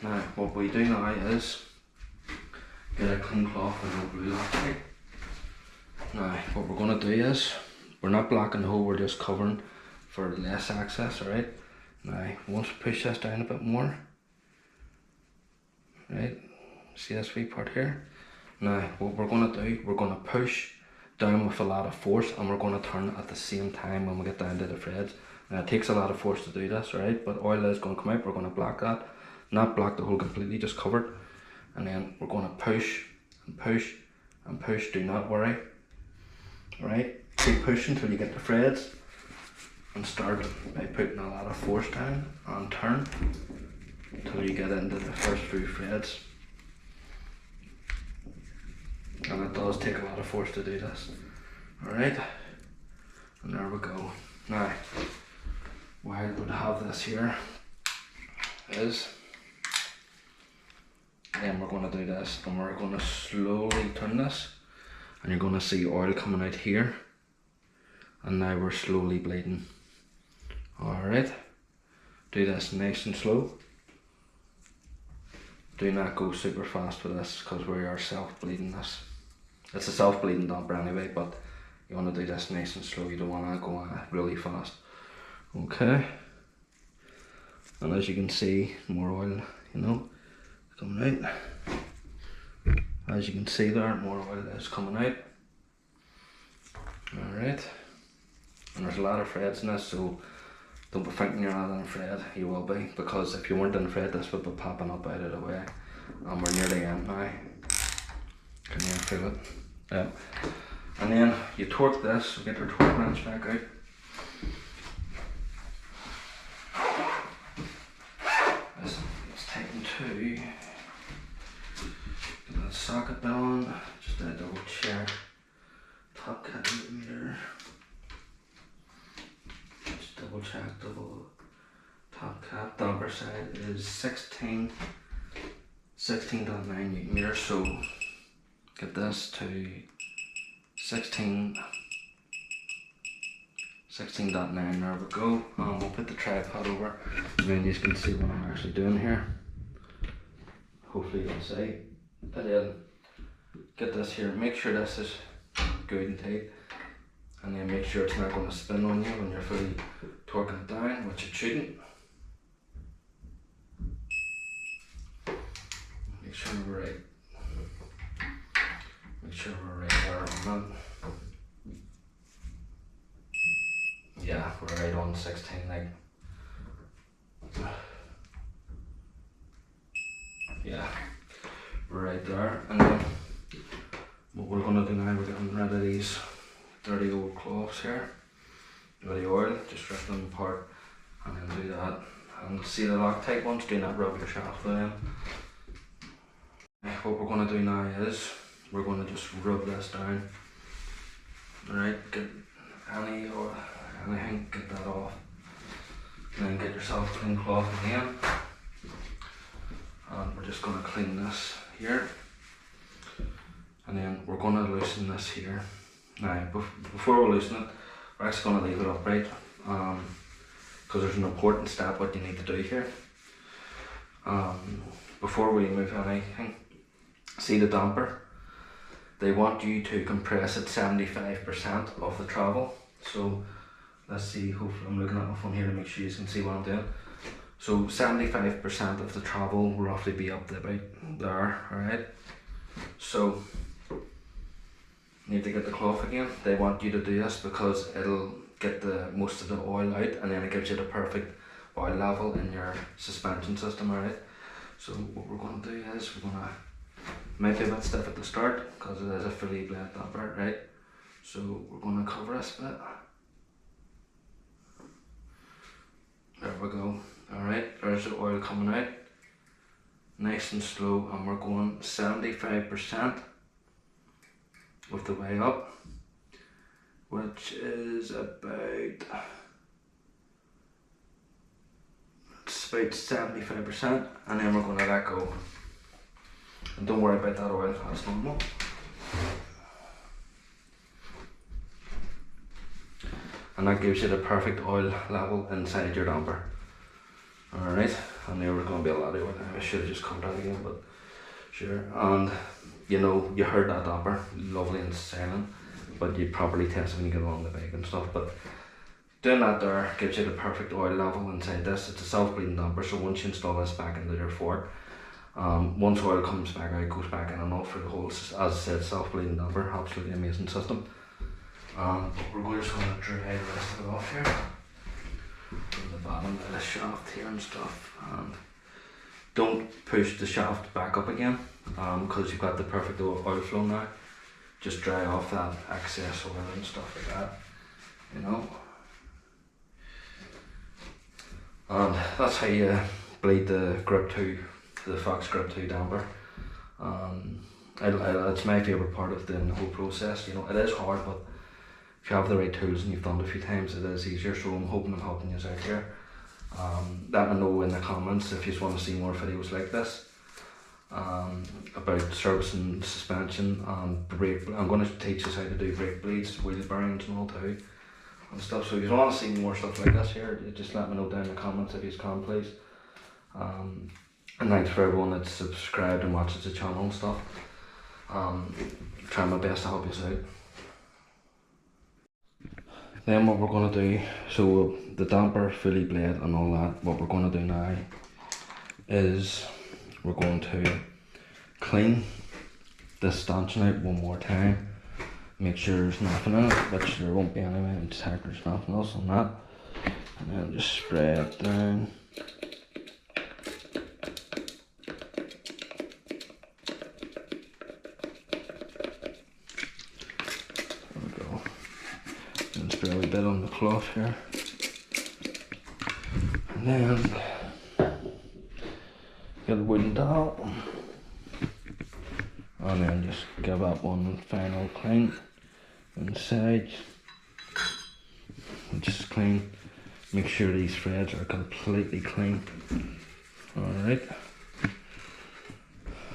Now, what we do now is get a clean cloth and no blue Loctite. Now, what we're going to do is, we're not blocking the hole, we're just covering for less access, alright? Now, once we push this down a bit more, right? See this wee part here? Now, what we're going to do, we're going to push down with a lot of force, and we're going to turn it at the same time when we get down to the threads. Now, it takes a lot of force to do this, right? But oil is going to come out, we're going to block that. Not block the hole completely, just cover it. And then we're going to push and push and push, do not worry. Alright, keep pushing till you get the threads. And start by putting a lot of force down and turn until you get into the first few threads. And it does take a lot of force to do this. Alright, and there we go. Now, why I would have this here is, then we're going to do this, and we're going to slowly turn this, and you're going to see oil coming out here, and now we're slowly bleeding. Alright, do this nice and slow. Do not go super fast with this because we are self-bleeding this. It's a self-bleeding dumper anyway, but you want to do this nice and slow, you don't want to go really fast. Okay, and as you can see, more oil, you know, coming out. As you can see there, more oil is coming out. Alright, and there's a lot of threads in this, so don't be thinking you're not in a thread, you will be, because if you weren't in a thread, this would be popping up out of the way. And we're near the end now. Can you feel it? Yeah. And then you torque this, get your torque wrench back out. Let's tighten two. Get that socket bit on, just a double check. Top cat meter. Just double check, double top cap. Damper side is 16.9 Newton meters, so get this to 16 16.9, there we go. We'll put the tripod over and then you can see what I'm actually doing here. Hopefully you can see. And then get this here, make sure this is good and tight, and then make sure it's not going to spin on you when you're fully torquing it down, which it shouldn't. Make sure we're right. Make sure we're right there on that. Yeah, we're right on 16, like. Yeah, we're right there. And then what we're gonna do now, we're getting rid of these dirty old cloths here with the oil, just rip them apart and then do that. And see the Loctite ones, do not rub your shaft with them. What we're gonna do now is we're gonna just rub this down. Alright, get any or anything, get that off. And then get yourself a clean cloth again. And we're just gonna clean this here. And then we're gonna loosen this here. Now, before we loosen it, we're actually gonna leave it upright. Because there's an important step what you need to do here. Before we move anything, see the damper? They want you to compress it 75% of the travel. So let's see, hopefully I'm looking at my phone here to make sure you can see what I'm doing. So 75% of the travel will roughly be up to about there, alright? So need to get the cloth again. They want you to do this because it'll get the most of the oil out, and then it gives you the perfect oil level in your suspension system, alright? So what we're going to do is we're going to, might be a bit stiff at the start because it is a fully blade damper, right? So we're going to cover this bit. There we go. Alright, there's the oil coming out. Nice and slow, and we're going 75% of the way up, which is about, it's about 75%, and then we're going to let go. And don't worry about that oil, that's normal. And that gives you the perfect oil level inside your damper. Alright, and there we're going to be a lot of oil. I should have just cut that again, but sure. And you know, you heard that damper, lovely and silent, but you properly test it when you get along the bike and stuff. But doing that there gives you the perfect oil level inside this. It's a self-bleeding damper, so once you install this back into your fork, once oil comes back out, it goes back in and off for the whole, as I said, self-bleeding damper, absolutely amazing system. But we're just going to dry the rest of it off here. From the bottom of the shaft here and stuff. And don't push the shaft back up again, because you've got the perfect oil flow now. Just dry off that excess oil and stuff like that, you know. And that's how you bleed the Grip 2, the Fox Grip 2 damper. It's my favourite part of the whole process. You know, it is hard, but if you have the right tools and you've done it a few times, it is easier. So I'm hoping I'm helping you out here. Let me know in the comments if you want to see more videos like this, about servicing suspension and brake. I'm going to teach us how to do brake bleeds, wheel bearings and all too, and stuff. So if you want to see more stuff like this here, just let me know down in the comments if you can, please. And thanks for everyone that's subscribed and watches the channel and stuff. Try my best to help you out. Then what we're going to do, so the damper, fully blade and all that, what we're going to do now is we're going to clean this stanchion out one more time. Make sure there's nothing in it, which there won't be anyway, and check there's nothing else on that. And then just spray it down. Spray a wee bit on the cloth here, and then get the wooden dowel, and then just give that one final clean inside. Just clean, make sure these threads are completely clean. Alright,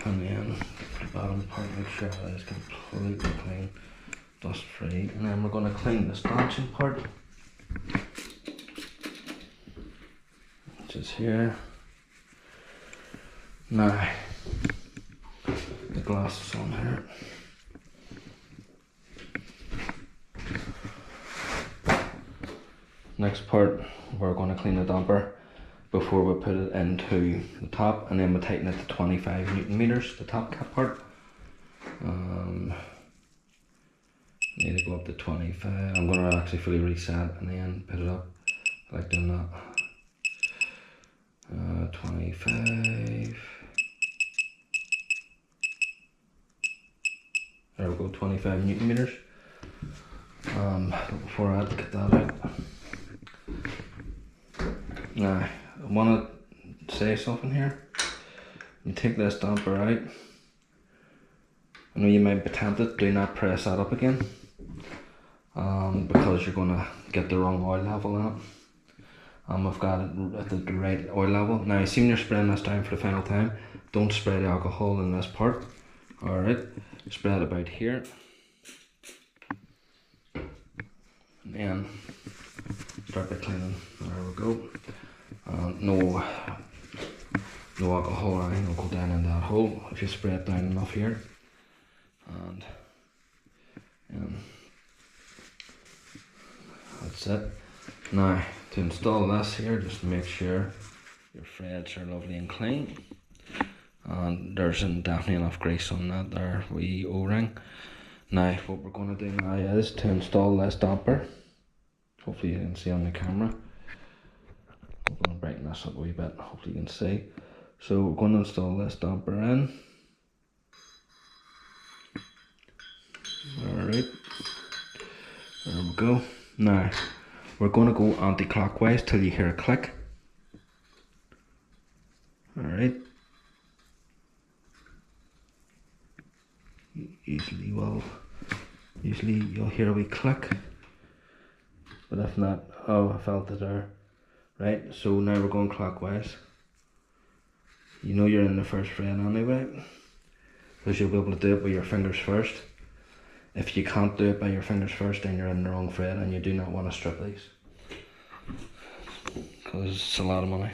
and then the bottom part, make sure that is completely clean, dust free. And then we're going to clean the stanchion part. Just here. Now, the glass is on here. Next part, we're going to clean the damper before we put it into the top, and then we tighten it to 25 Newton meters, the top cap part. Need to go up to 25. I'm going to actually fully reset and then put it up. I like doing that. 25. There we go, 25 Newton meters. But before I get that out, now I want to say something here. You take this damper out. I know you might be tempted, do not press that up again, because you're going to get the wrong oil level in it. I've got it at the right oil level. Now, see when you're spraying this down for the final time, don't spray the alcohol in this part. Alright, spread it about here. And then start by cleaning. There we go. No alcohol or anything will go down in that hole if you spray it down enough here. And that's it. Now, to install this here, just make sure your threads are lovely and clean, and there's definitely enough grease on that there wee O-ring. Now what we're going to do now is to install this damper. Hopefully you can see on the camera. I'm going to brighten this up a wee bit, hopefully you can see. So we're going to install this damper in. Alright, there we go. Now we're going to go anti-clockwise till you hear a click. Alright. Usually you'll hear a wee click. But if not, oh, I felt it there. Right, so now we're going clockwise. You know you're in the first fret anyway, because you'll be able to do it with your fingers first. If you can't do it by your fingers first, then you're in the wrong fret, and you do not want to strip these, because it's a lot of money.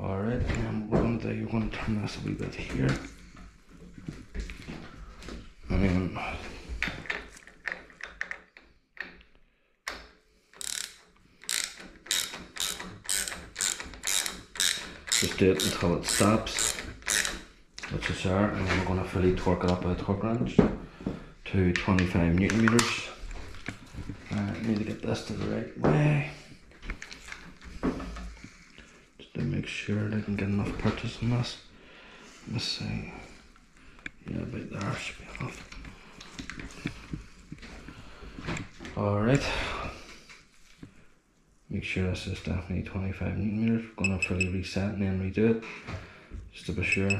Alright, and what we're going to do, you're going to turn this a wee bit here. And then just do it until it stops, which is there, and then we're going to fully torque it up with a torque wrench to 25 Newton meters. I need to get this to the right way, just to make sure that I can get enough purchase on this. Let's see, yeah, about there should be enough. Alright, make sure this is definitely 25 Newton meters. We're going to fully reset and then redo it, just to be sure.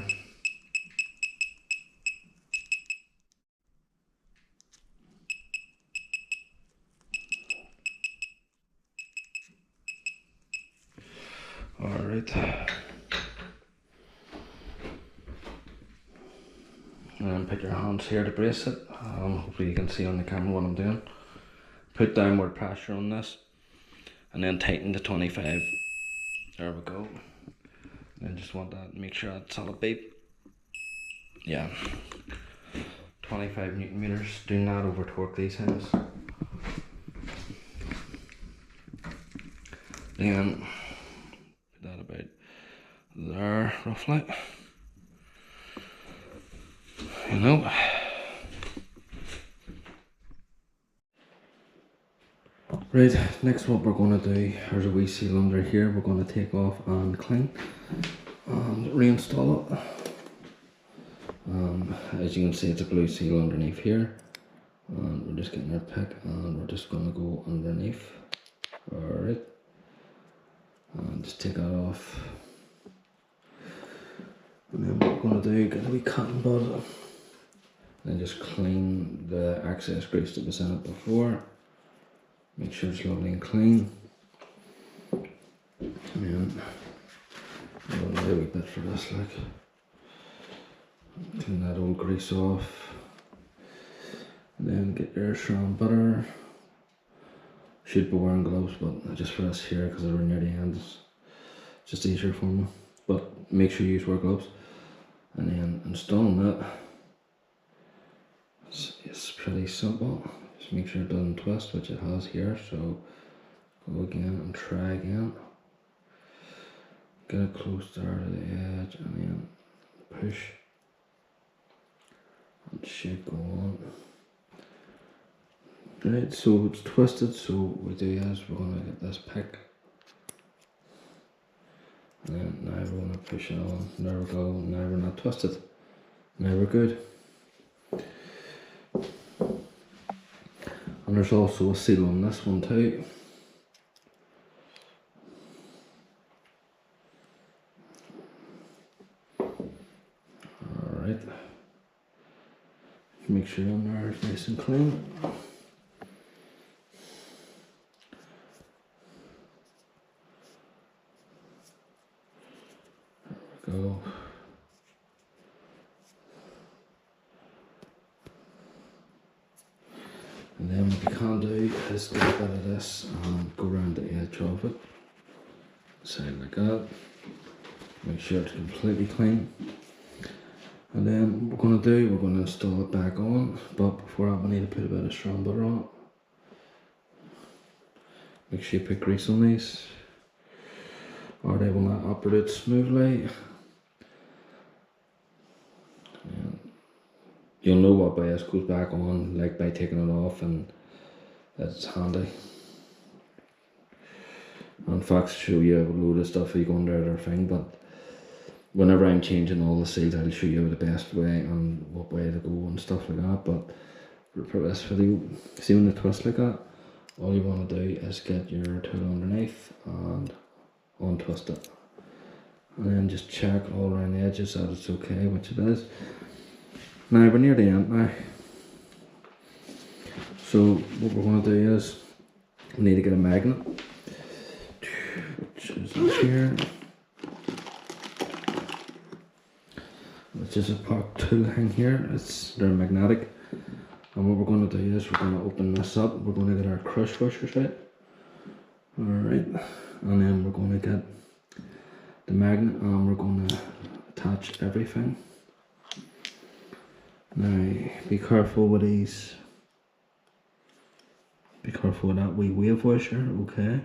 Alright, and put your hands here to brace it. Hopefully you can see on the camera what I'm doing. Put downward pressure on this and then tighten to 25. There we go. Then just want that, make sure that's solid beep. Yeah, 25 Newton meters. Do not over torque these things. Then put that about there roughly. You know. Right, next what we're going to do, there's a wee seal under here we're going to take off and clean and reinstall it. As you can see, it's a blue seal underneath here, and we're just getting our pick and we're just going to go underneath. Alright, and just take that off, and then what we're going to do, get a wee cotton bud and just clean the excess grease that was in it before. Make sure it's lovely and clean. And then I'll do a wee bit for this, like clean that old grease off. And then get your SRAM butter. Should be wearing gloves, but just for us here, because we're near the end, it's just easier for me. But make sure you wear gloves. And then installing that, it's pretty simple. Just make sure it doesn't twist, which it has here. So go again and try again. Get it close there to the edge, and then push. And should go on. Right, so it's twisted, so what we do is we're going to get this pick. And then now we're going to push it on. There we go. Now we're not twisted. Now we're good. And there's also a seal on this one too. Alright. Make sure on there is nice and clean. Go. And then what you can do is get a bit of this and go around the edge of it. Side like that. Make sure it's completely clean. And then what we're going to do, we're going to install it back on. But before that we need to put a bit of SRAM butter on it. Make sure you put grease on these, or they will not operate smoothly. You'll know what bias goes back on, like by taking it off, and it's handy. In fact, show you a load of stuff you go under their thing, but whenever I'm changing all the seals, I'll show you the best way and what way to go and stuff like that. But for this video, see when they twist like that, all you want to do is get your tool underneath and untwist it. And then just check all around the edges that it's okay, which it is. Now we're near the end now. So what we're going to do is we need to get a magnet, which is up here, which is a part tool hang here. They're magnetic. And what we're going to do is we're going to open this up. We're going to get our crush washers out. Alright, and then we're going to get the magnet and we're going to attach everything. Now, be careful with these. Be careful with that wee wave washer, okay?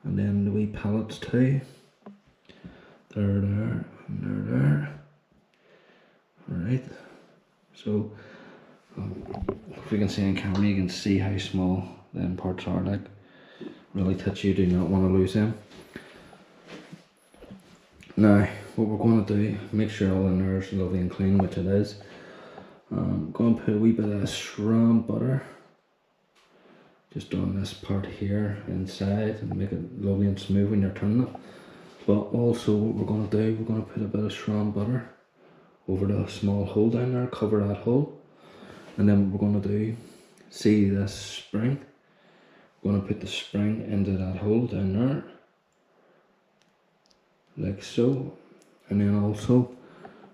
And then the wee pallets too. They're there, and they're there. Alright, so if you can see on camera, you can see how small them parts are, like. Really touch, you do not want to lose them. Now, what we're going to do, make sure all in there is lovely and clean, which it is. I'm going to put a wee bit of SRAM butter just on this part here inside and make it lovely and smooth when you're turning it. But also what we're going to do, we're going to put a bit of SRAM butter over the small hole down there, cover that hole. And then what we're going to do, see this spring? We're going to put the spring into that hole down there, like so. And then also,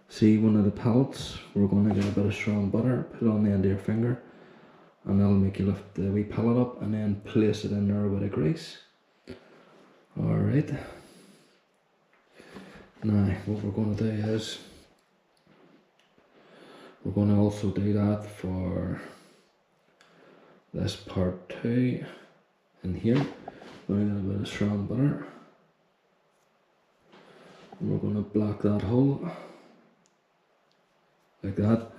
see one of the pallets, we're going to get a bit of SRAM butter, put it on the end of your finger, and that'll make you lift the wee pallet up and then place it in there with a grease. Alright. Now, what we're going to do is, we're going to also do that for this part too. In here, we're going to get a bit of SRAM butter. And we're going to block that hole like that.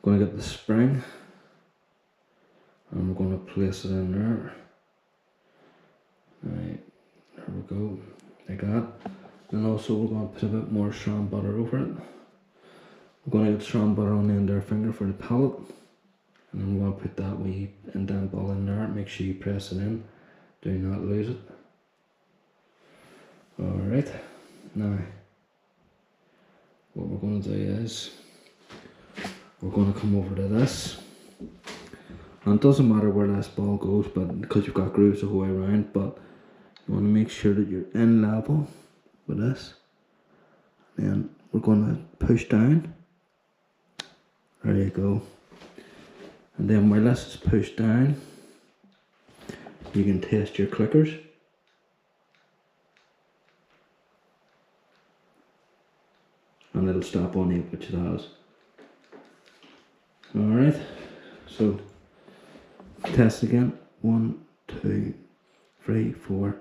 We're going to get the spring and we're going to place it in there. Right, there we go, like that. And also we're going to put a bit more SRAM butter over it. We're going to get SRAM butter on the end of our finger for the pallet. And I'm going to put that wee indent ball in there. Make sure you press it in. Do not lose it. Alright. Now, what we're going to do is, we're going to come over to this. And it doesn't matter where this ball goes, but because you've got grooves the whole way around, but you want to make sure that you're in level with this. And we're going to push down. There you go. And then while this is pushed down, you can test your clickers. And it'll stop on 8, which it has. Alright, so test again. 1, 2, 3, 4,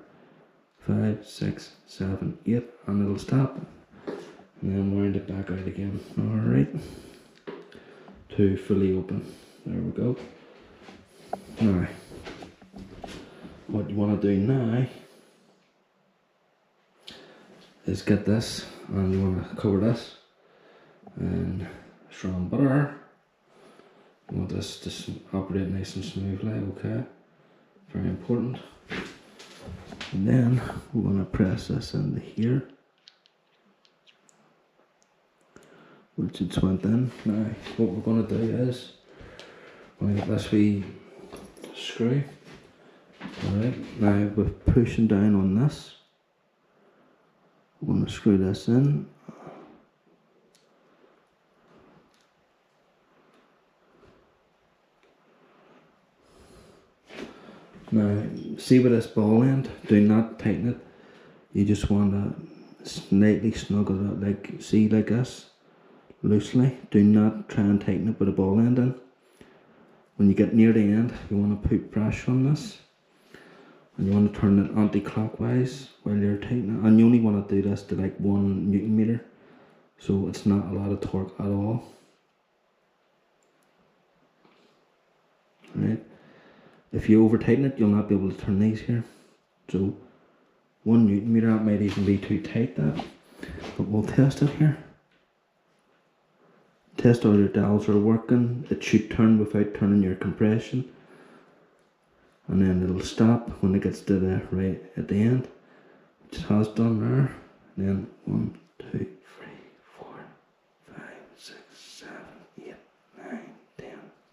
5, 6, 7, 8, and it'll stop. And then wind it back out again. Alright, to fully open. There we go. Now, what you want to do now is get this, and you want to cover this and strong butter. You want this to operate nice and smoothly, okay? Very important. And then we're going to press this into here, which it's went in. Now, what we're going to do is we're going to get this wee screw. Alright, now we're pushing down on this. We're going to screw this in. Now, see with this ball end, do not tighten it. You just want to slightly snuggle it out, like, see, like this, loosely. Do not try and tighten it with a ball end in. When you get near the end, you want to put pressure on this. And you want to turn it anti-clockwise while you're tightening it. And you only want to do this to like 1 Newton meter. So it's not a lot of torque at all. Right. If you over tighten it, you'll not be able to turn these here. So 1 Newton meter, that might even be too tight, that. But we'll test it here. Test all your dials are working. It should turn without turning your compression. And then it'll stop when it gets to the right at the end, which it has done there. And then 1, 2, 3, 4, 5, 6, 7, 8, 9, 10,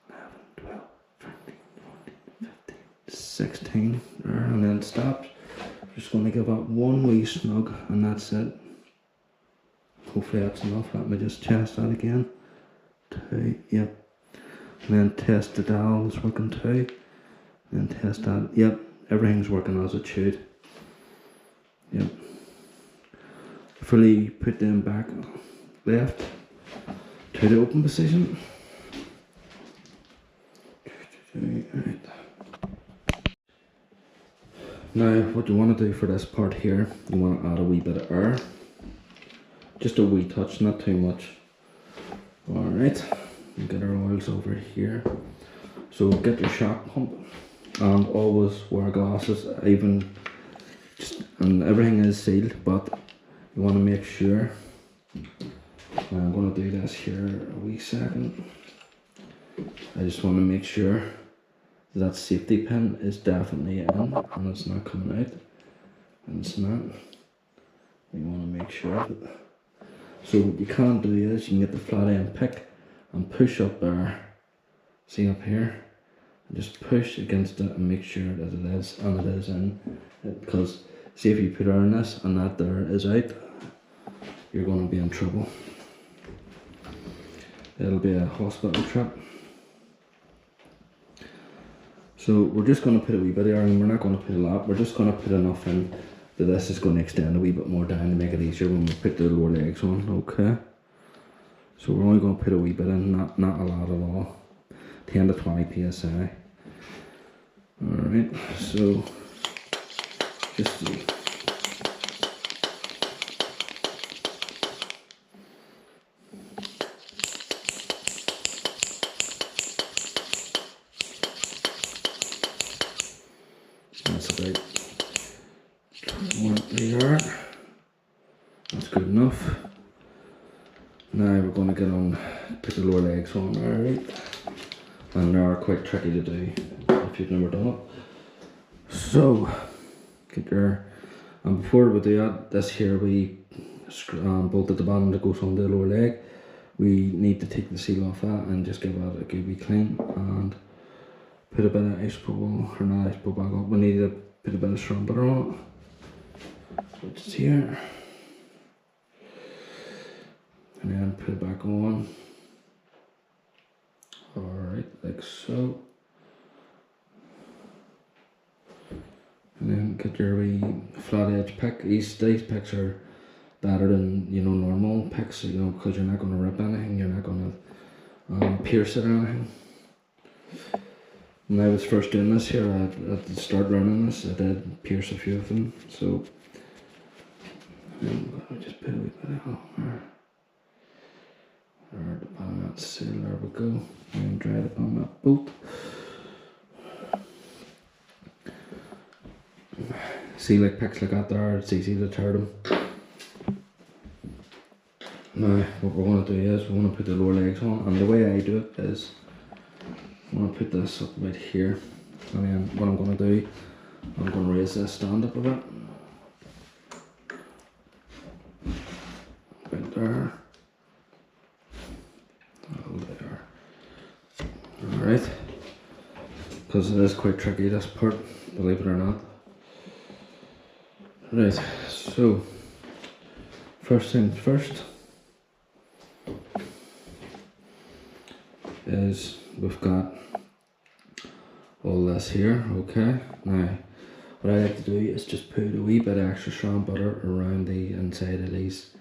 11, 12, 13, 14, 15, 16 there, and then it stops. Just going to give it one wee snug, and that's it. Hopefully that's enough. Let me just test that again. 2, yep. And then test the dials working too. And test that. Yep, everything's working as it should. Yep. Fully put them back left to the open position. Right. Now, what you want to do for this part here, you want to add a wee bit of air. Just a wee touch, not too much. Alright, get our oils over here. So get your shock pump. And always wear glasses, and everything is sealed, but you want to make sure. I'm going to do this here a wee second. I just want to make sure that safety pin is definitely in and it's not coming out, and it's not. You want to make sure of it. So what you can do is you can get the flat end pick and push up there, see up here. Just push against it and make sure that it is, and it is in. Because see, if you put air in this and that there is out, you're going to be in trouble. It'll be a hospital trip. So we're just going to put a wee bit of air in. We're not going to put a lot. We're just going to put enough in that this is going to extend a wee bit more down to make it easier when we put the lower legs on. Okay. So we're only going to put a wee bit in, not a lot at all. 10 to 20 psi. Alright, so just see. That's about 1 yard. That's good enough. Now we're going to get on, put the lower legs on, alright. And they are quite tricky to do if you've never done it. So, get your, and before we do that, this here we bolt at the bottom that goes on the lower leg. We need to take the seal off that and just give that a good wee clean and put a bit of ice bubble, or not ice bubble back up. We need to put a bit of strong butter on it, which is here. And then put it back on. Alright. like so. And then get your wee flat edge pick. These picks are better than, you know, normal picks, you know, because you're not going to rip anything, you're not going to pierce it or anything. When I was first doing this here, at the start running this, I did pierce a few of them, so I'm going to just put a wee bit of hole there. There, the bottom of that seal, there we go. And dry it on that bolt. See, like picks like that there, it's easy to tear them. Now, what we're going to do is, we're going to put the lower legs on, and the way I do it is, I'm going to put this up right here, and then what I'm going to do, I'm going to raise this stand up a bit. Right there. Oh, there. Alright. Because it is quite tricky, this part, believe it or not. Right, so, first things first, is we've got all this here, okay. Now, what I like to do is just put a wee bit of extra strong butter around the inside of these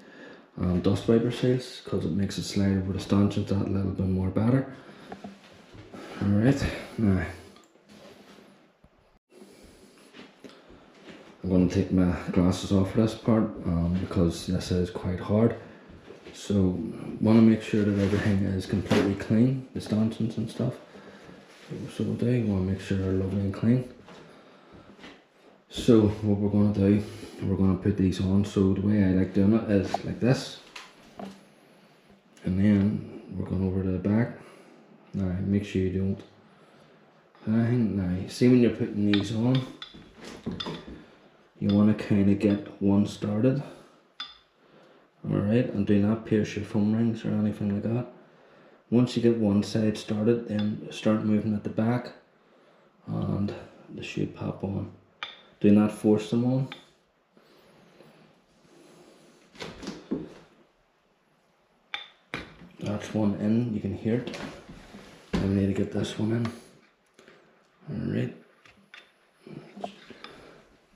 dust wiper seals, because it makes it slide over the stanchions that little bit more better. Alright, now, I'm going to take my glasses off for this part because this is quite hard. So, want to make sure that everything is completely clean, the stanchions and stuff. So we'll do, want to make sure they're lovely and clean. So what we're going to do, we're going to put these on. So the way I like doing it is like this. And then we're going over to the back. Now make sure you don't. Now see when you're putting these on, you want to kind of get one started. Alright, and do not pierce your foam rings or anything like that. Once you get one side started, then start moving at the back and they should pop on. Do not force them on. That's one in, you can hear it. And we need to get this one in. Alright.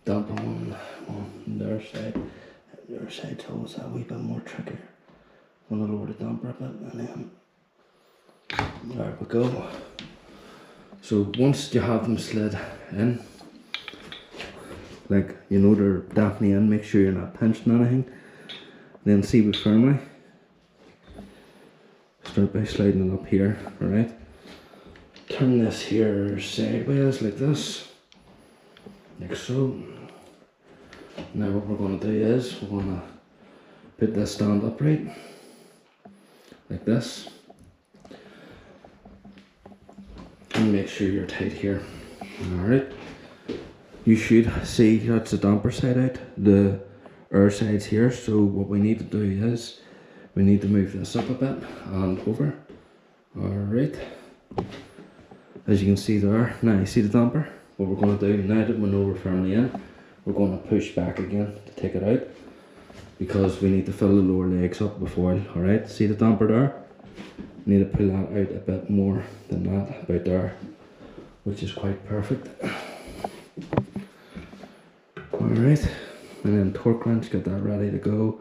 Damper one on their side. Your side's always a wee bit more trickier. I'm going to lower the damper a bit, and then there we go. So once you have them slid in, like you know they're definitely in, make sure you're not pinching anything. Then see with firmly. Start by sliding it up here, alright? Turn this here sideways like this, like so. Now what we're going to do is, we're going to put this stand upright, like this, and make sure you're tight here. Alright, you should see that's the damper side out, the air side's here, so what we need to do is, we need to move this up a bit and over. Alright, as you can see there, now you see the damper? What we're going to do, now that we know we're firmly in, we're going to push back again to take it out, because we need to fill the lower legs up with oil. Alright, see the damper there? We need to pull that out a bit more than that, about there, which is quite perfect. Alright, and then torque wrench, get that ready to go.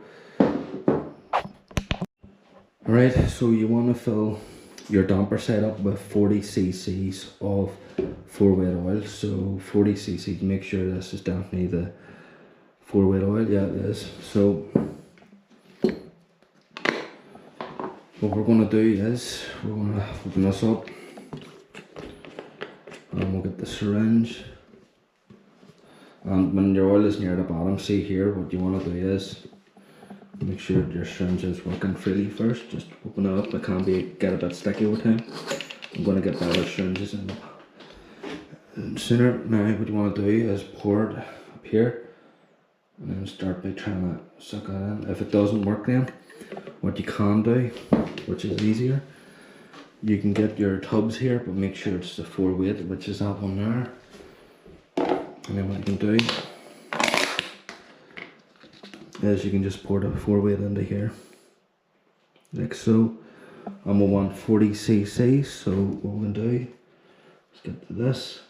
Alright, so you want to fill your damper side up with 40 cc's of 4-weight oil. So 40 cc's, make sure this is definitely the 4-weight oil. Yeah, it is. So what we're going to do is we're going to open this up and we'll get the syringe. And when your oil is near the bottom, see here, what you want to do is make sure your syringe is working freely first. Just open it up. It can get a bit sticky over time. I'm going to get better syringes in sooner. Now what you want to do is pour it up here and then start by trying to suck it in. If it doesn't work, then what you can do, which is easier, you can get your tubs here, but make sure it's the 4-weight, which is that one there. And then what you can do is you can just pour the 4-weight into here, like so. and we want 40 cc. So what we're going to do, let's get to this.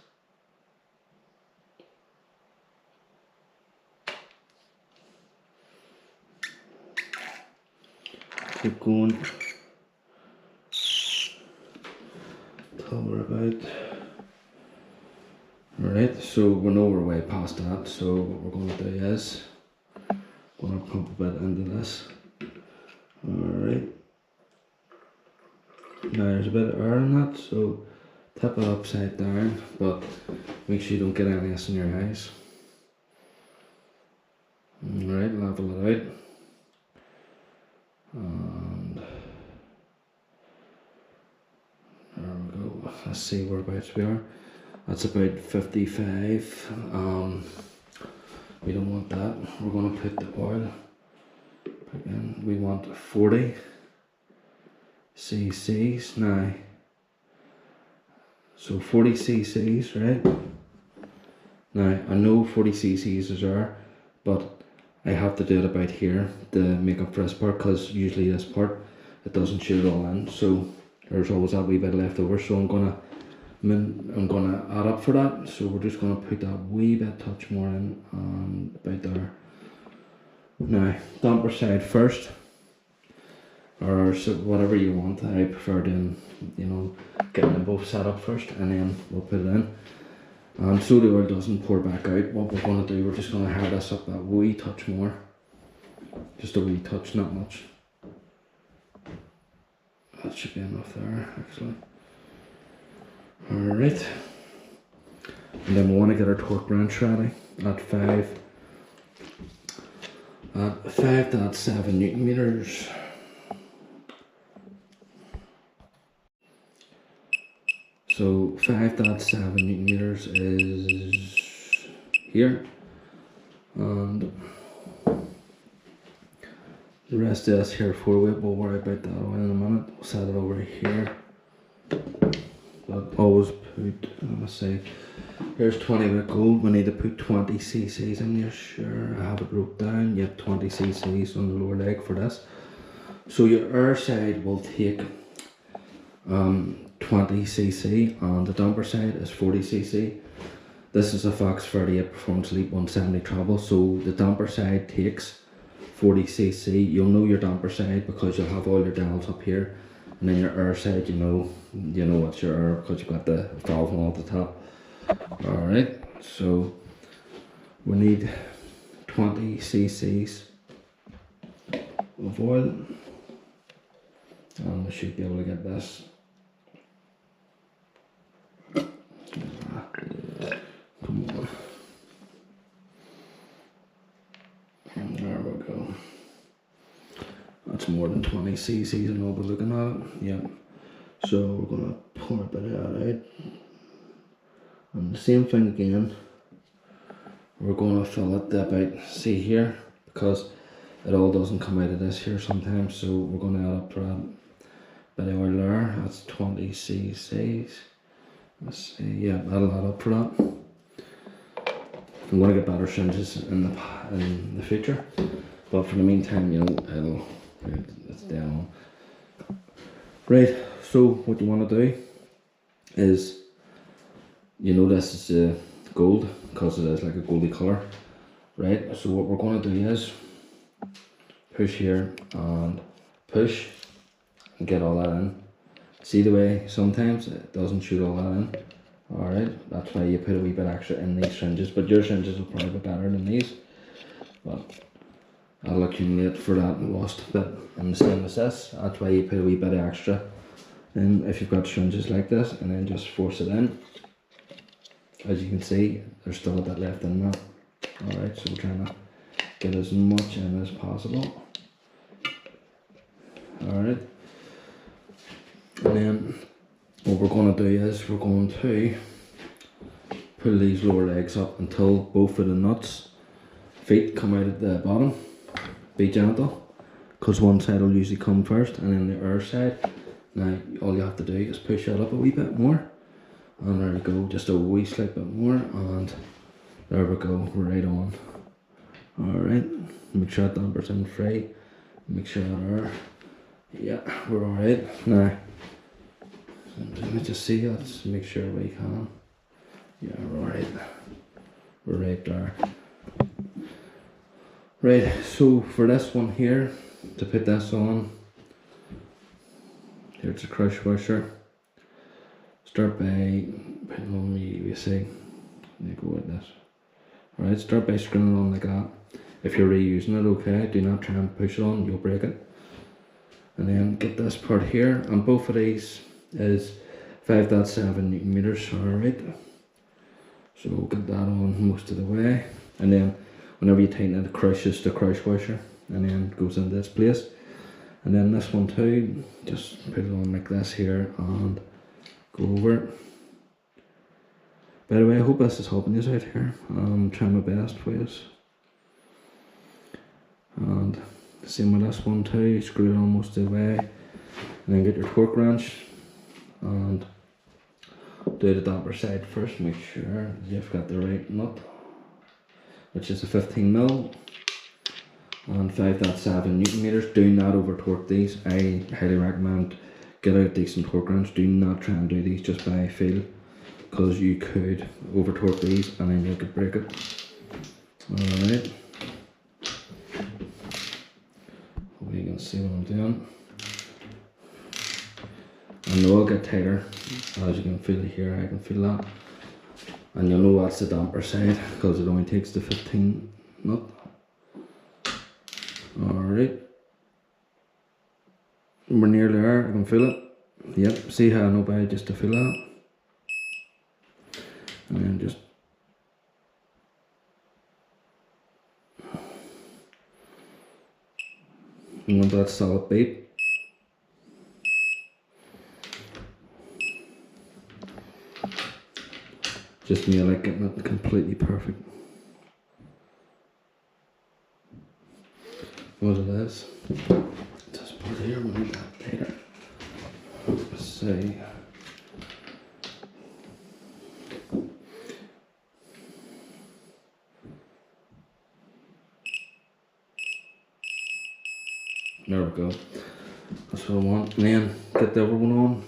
Keep going till we're about. Alright, so we know we're way past that, so what we're going to do is going to pump a bit into this. Alright, now there's a bit of air in that, so tip it upside down, but make sure you don't get any of this in your eyes. Alright, level it out. And there we go. Let's see whereabouts we are. That's about 55. We don't want that. We're going to put the oil in. We want 40 cc's now. So 40 cc's, right? Now I know 40 cc's is there, but I have to do it about here to make up for this part, because usually this part it doesn't shoot it all in. So there's always that wee bit left over. So I'm gonna add up for that. So we're just gonna put that wee bit touch more in, and about there. Now damper side first, or so whatever you want. I prefer doing, you know, getting them both set up first, and then we'll put it in. And so the oil doesn't pour back out, what we're going to do, we're just going to hair this up that wee touch more. Just a wee touch, not much. That should be enough there, actually. Alright. And then we want to get our torque wrench ready at 5.7 Newton meters. So 5.7 Newton meters is here, and the rest of this here 4-weight, we'll worry about that in a minute. We'll set it over here. But always put, let's say, here's 20-weight gold. We need to put 20 cc's in here. Sure, I have it broke down. You have 20 cc's on the lower leg for this. So your air side will take 20 cc, and the damper side is 40 cc. This is a Fox 38 Performance Elite 170 travel, so the damper side takes 40 cc. You'll know your damper side because you'll have all your dials up here, and then your air side, you know what's your air because you've got the valve on at the top. Alright, so we need 20 cc's of oil, and we should be able to get this. Come on. And there we go. That's more than 20 cc's, and I'll be looking at it. Yeah. So we're gonna pour a bit of that out. And the same thing again. We're gonna fill it about, see here, because it all doesn't come out of this here sometimes. So we're gonna add up for that bit of oil there. That's 20 cc's. Let's see, yeah, that'll add up for that. I'm going to get better syringes in the future, but for the meantime, you know, it's down. Right, so what you want to do is, you know, this is gold because it is like a goldy colour, right? So what we're going to do is push here and push and get all that in. See the way sometimes it doesn't shoot all that in. Alright, that's why you put a wee bit extra in these syringes, but your syringes will probably be better than these. But that'll accumulate for that lost bit. And the same as this, that's why you put a wee bit of extra in if you've got syringes like this, and then just force it in. As you can see, there's still a bit left in that. Alright, so we're trying to get as much in as possible. Alright. And then what we're going to do is we're going to pull these lower legs up until both of the nuts feet come out at the bottom. Be gentle, because one side will usually come first, and then the other side. Now all you have to do is push that up a wee bit more, and there we go, just a wee slight bit more, and there we go, right on. Alright, make sure that damper's in free, make sure that air Yeah, we're alright. Now, let me just see, let's make sure we can. Yeah, we're alright. We're right there. Right, so for this one here, to put this on, here's a crush washer. Start by putting on the UVC. Let me go with this. Alright, start by screwing it on like that. If you're reusing it, okay, do not try and push it on, you'll break it. And then get this part here, and both of these is 5.7 Newton meters, alright. So we'll get that on most of the way. And then whenever you tighten it, it crushes the crush washer and then goes into this place. And then this one too, just put it on like this here and go over it. By the way, I hope this is helping you out here. I'm trying my best for you. And same with this one too, screw it on most of the way. And then get your torque wrench and do the damper side first, make sure you've got the right nut, which is a 15mm and 5.7 Newton meters. Do not over torque these. I highly recommend get a decent torque wrench. Do not try and do these just by feel, because you could over torque these and then you could break it. Alright, hope you can see what I'm doing. And they'll get tighter, as you can feel here. I can feel that, and you'll know that's the damper side because it only takes the 15 nut. Alright, we're nearly there. I can feel it. Yep, see how I know by just to feel that, and then just you want that solid beat. Just me like getting it completely perfect. What it is, this part here will be that tighter. Let's see. There we go. That's what I want. And then get the other one on.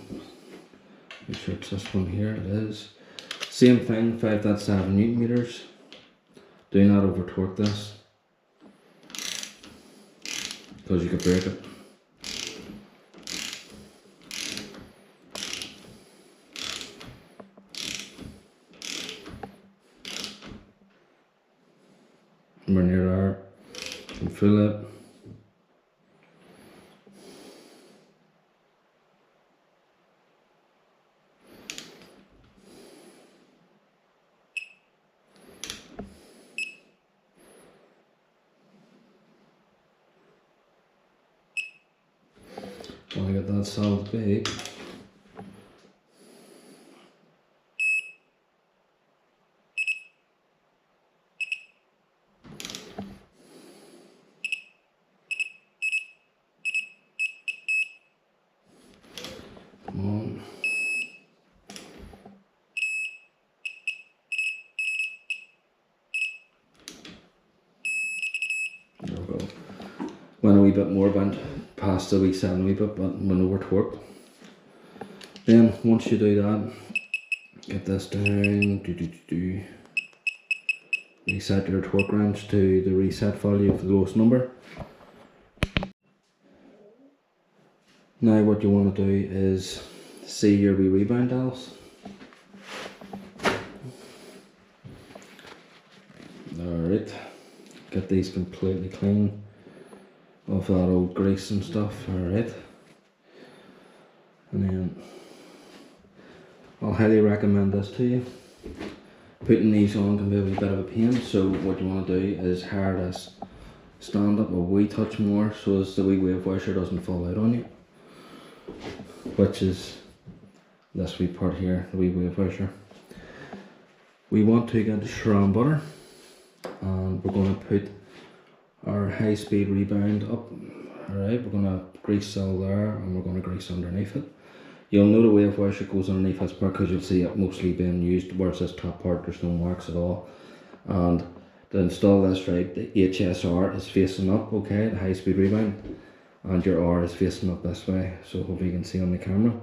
Make sure it's this one here. It is. Same thing, 5.7 Newton meters. Do not over torque this, because you could break it. We're near there. You can feel it. Want to get that solid bait. Come on. There we go. Went a wee bit more bent past the wee 7 wee bit, but went over torque. Then once you do that, get this down, reset your torque wrench to the reset value of the lowest number. Now what you want to do is see your wee rebound dials. Alright, get these completely clean of that old grease and stuff. Alright, and then I'll highly recommend this to you. Putting these on can be a wee bit of a pain, so what you want to do is hire this stand up a wee touch more so as the wee wave washer doesn't fall out on you, which is this wee part here, the wee wave washer. We want to get the SRAM butter, and we're going to put our high speed rebound up. Alright, we're going to grease all there and we're going to grease underneath it. You'll know the wave washer goes underneath this part because you'll see it mostly being used, whereas this top part there's no marks at all. And to install this right, the HSR is facing up, okay, the high speed rebound. and your R is facing up this way, so hopefully you can see on the camera.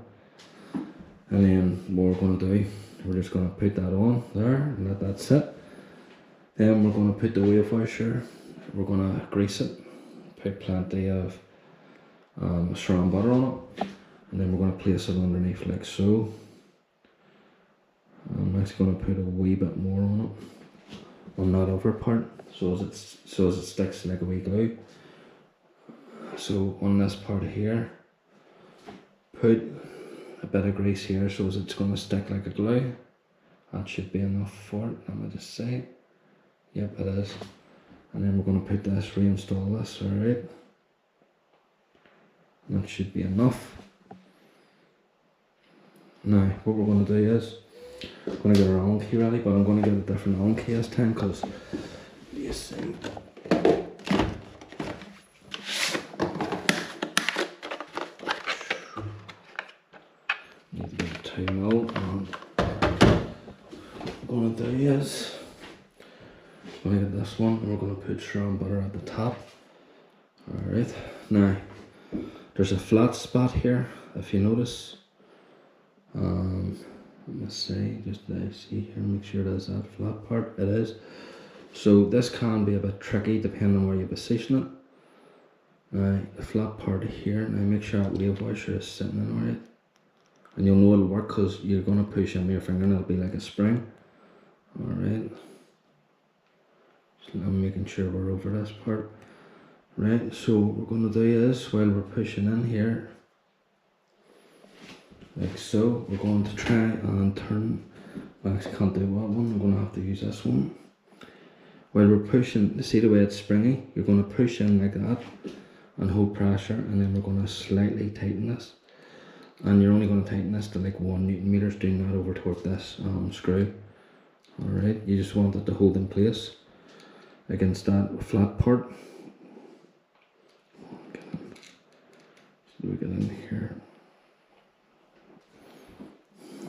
And then what we're going to do, we're just going to put that on there and let that sit. Then we're going to put the wave washer, we're going to grease it, put plenty of saran butter on it, and then we're going to place it underneath like so. I'm actually going to put a wee bit more on it, on that over part, so as it sticks like a wee glue. So on this part here, put a bit of grease here so as it's going to stick like a glue. That should be enough for it, let me just say. Yep, it is. And then we're going to put this, reinstall this, alright. That should be enough. Now, what we're going to do is, I'm going to get our Allen key ready, but I'm going to get a different Allen key this time because, you see, need to get a 2mm, and what we're going to do is, we're going to get this one and we're going to put saran butter at the top. Alright, now, there's a flat spot here, if you notice. Let me see, just see here, make sure it is that flat part. It is. So this can be a bit tricky depending on where you position it. Now, the flat part here, now make sure that wave washer is sitting in alright. And you'll know it'll work because you're going to push in your finger and it'll be like a spring. Alright. So I'm making sure we're over this part. Right, so what we're going to do is, while we're pushing in here, like so, we're going to try and turn, I actually can't do that one, I'm going to have to use this one. While we're pushing, see the way it's springy, you're going to push in like that and hold pressure, and then we're going to slightly tighten this. And you're only going to tighten this to like 1 Newton meters, do not over torque this screw. Alright, you just want it to hold in place against that flat part. So we get in here.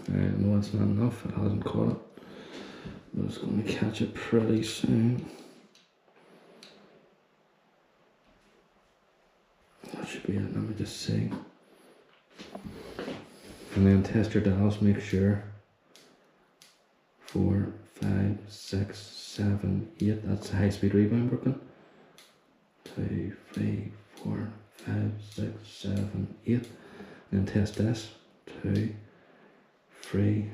No, it's not enough, it hasn't caught it, but it's going to catch it pretty soon. That should be it, let me just see. And then test your dials, make sure 4, 5, 6, 7, 8, that's high speed rebound working. 2, 3, 4, 5, 6, 7, 8. Then test this, 2, 3.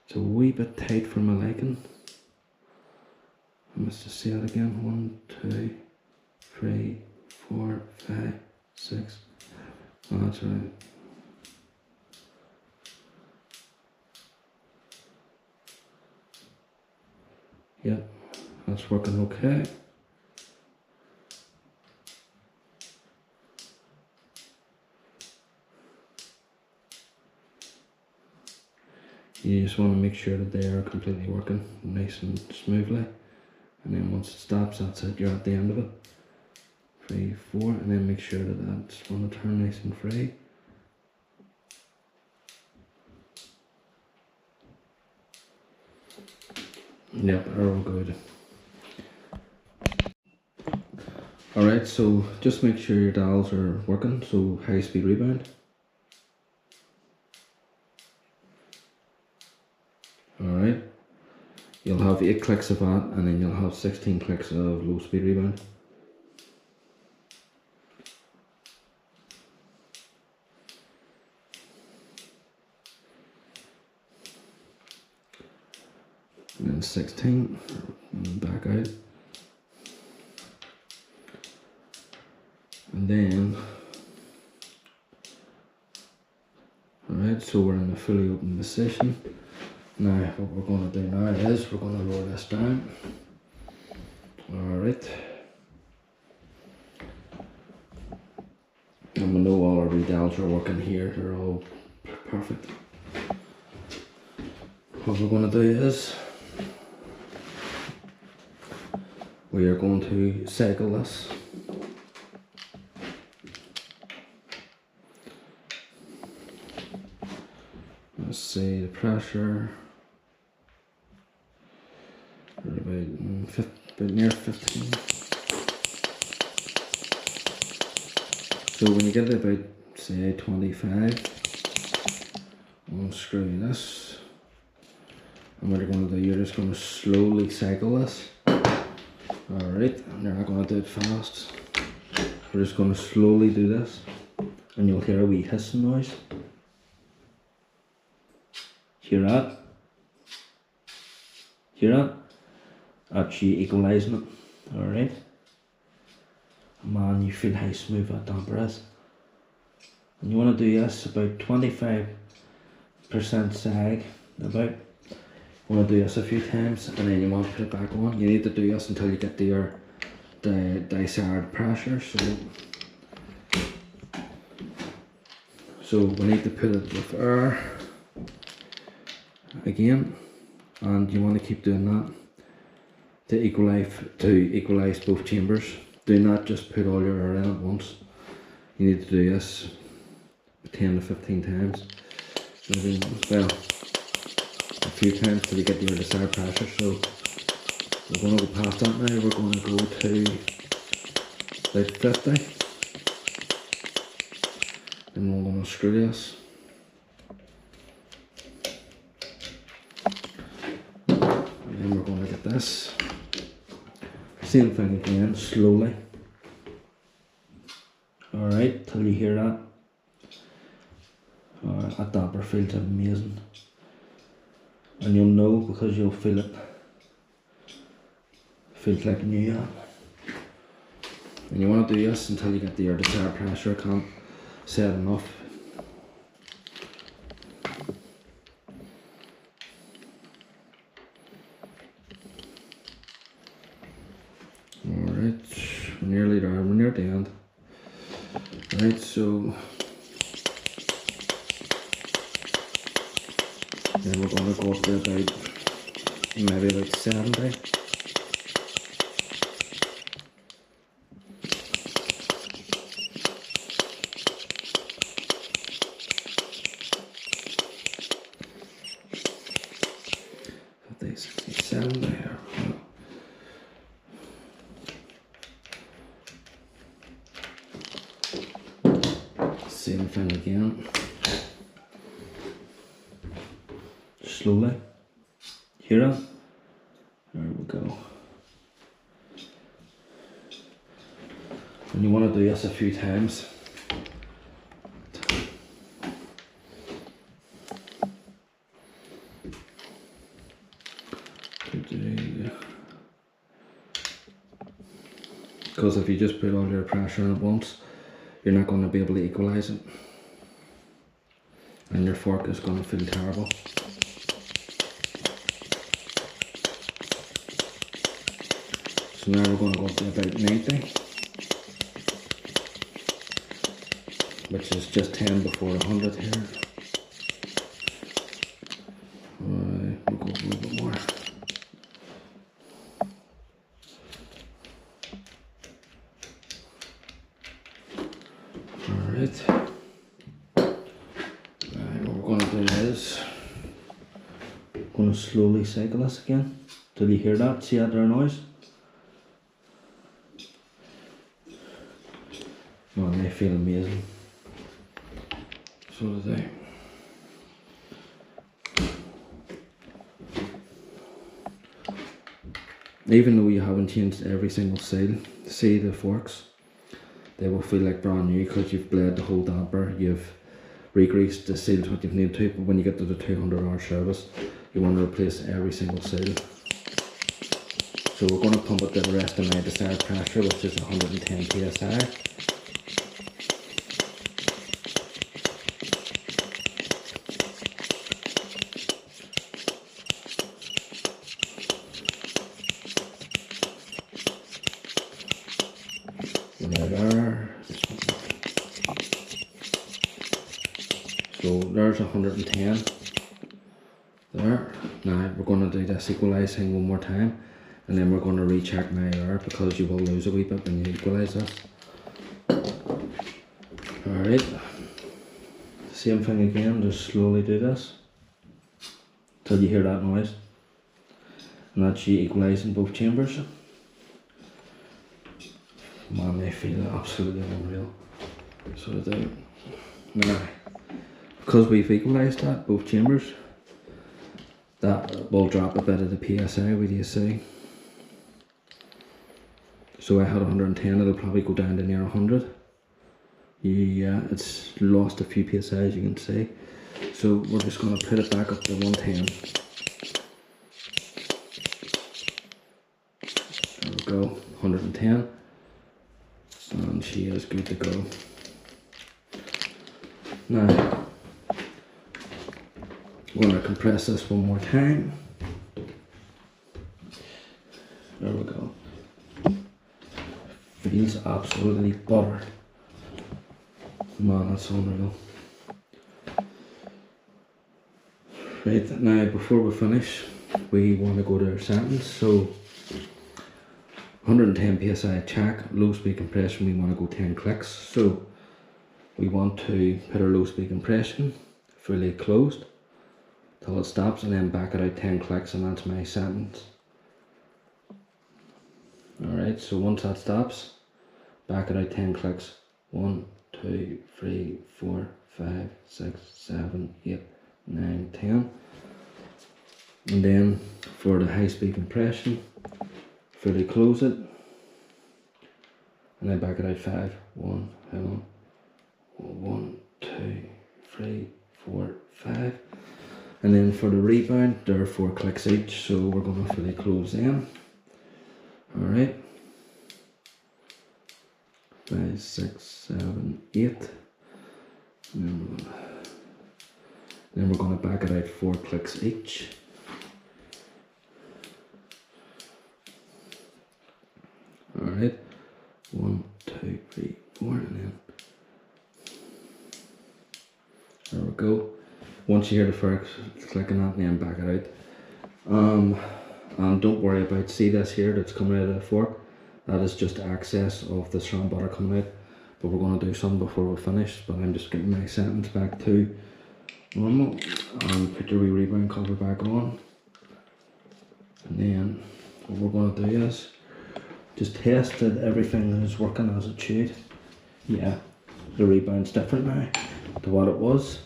It's a wee bit tight for my liking. I must just say it again. 1, 2, 3, 4, 5, 6. Oh, that's right. Yep, that's working okay. You just want to make sure that they are completely working nice and smoothly, and then once it stops, that's it, you're at the end of it. 3, 4, and then make sure that that's going to turn nice and free. Yep, they're all good. Alright, so just make sure your dials are working, so high speed rebound. Alright, you'll have 8 clicks of that, and then you'll have 16 clicks of low speed rebound. And then 16, and back out. And then, alright, so we're in a fully open position. Now, what we're going to do now is we're going to lower this down. Alright. And we know all our dials are working here, they're all perfect. What we're going to do is we are going to cycle this. Let's see the pressure. About near 15. So when you get to about, say, 25, unscrew this. And what you're going to do, you're just going to slowly cycle this. Alright, and you're not going to do it fast. We're just going to slowly do this. And you'll hear a wee hissing noise. Hear that? Hear that? That's you equalising it. Alright. Man, you feel how smooth that damper is. And you want to do this about 25% sag, about. You want to do this a few times and then you want to put it back on. You need to do this until you get to the desired pressure. So we need to put it with air again, and you want to keep doing that to equalise both chambers. Do not just put all your air in at once. You need to do this 10 to 15 times. Maybe, well, a few times till you get your desired pressure. So we're going to go past that now. We're going to go to about 50. And we're going to screw this. And then we're going to get this. Same thing again, slowly. Alright, till you hear that. That damper feels amazing. And you'll know because you'll feel it. Feels like new. And you want to do this until you get your desired pressure. I can't set enough. Alright, we're nearly there, we're near the end. Right, so then we're going to go up to about maybe about 70. There. Same thing again. Slowly. Hear it? There we go. And you want to do this a few times. Because if you just put all your pressure in at once, you're not going to be able to equalise it. And your fork is going to feel terrible. So now we're going to go up to about 90. Which is just 10 before 100 here. Alright, we'll go a little bit more. Alright, what we're going to do is going to slowly cycle this again till you hear that. See that there noise? Oh, they feel amazing. So do they. Even though you haven't changed every single seal, see the forks, they will feel like brand new because you've bled the whole damper, you've re-greased the seals what you've needed to, but when you get to the 200-hour service, you want to replace every single seal. So we're going to pump it to the rest of my desired pressure, which is 110 psi. There. So there's 110 there. Now we're going to do this equalise thing one more time, and then we're going to recheck my air because you will lose a wee bit when you equalise this. Alright, same thing again, just slowly do this till you hear that noise, and that's you equalising both chambers. Man, they feel absolutely unreal. So there. Now, because we've equalised that, both chambers, that will drop a bit of the PSI, what do you see? So I had 110, it'll probably go down to near 100. Yeah, it's lost a few PSI as you can see. So we're just going to put it back up to 110. There we go, 110. And she is good to go. Now, I'm going to compress this one more time. There we go. Feels absolutely butter. Man, that's unreal. Right, now before we finish, we want to go to our settings. So 110 psi check, low speed compression, we want to go 10 clicks. So we want to put our low speed compression fully closed till it stops, and then back it out 10 clicks, and that's my settings. Alright, so once that stops, back it out 10 clicks. 1, 2, 3, 4, 5, 6, 7, 8, 9, 10. And then for the high speed compression, fully close it, and then back it out 5. 1, hang on. 1, 2, 3, 4, 5. And then for the rebound, there are 4 clicks each, so we're going to fully close them. Alright. 5, 6, 7, 8. And then we're going to back it out 4 clicks each. Alright. 1, 2, 3, 4, and then there we go. Once you hear the first clicking that, and then back it out. And don't worry about, see this here that's coming out of the fork, that is just access of the strong butter coming out. But we're going to do some before we finish, but I'm just getting my settings back to normal, and put your wee rebound cover back on. And then what we're going to do is just test that everything is working as it should. Yeah, the rebound's different now to what it was,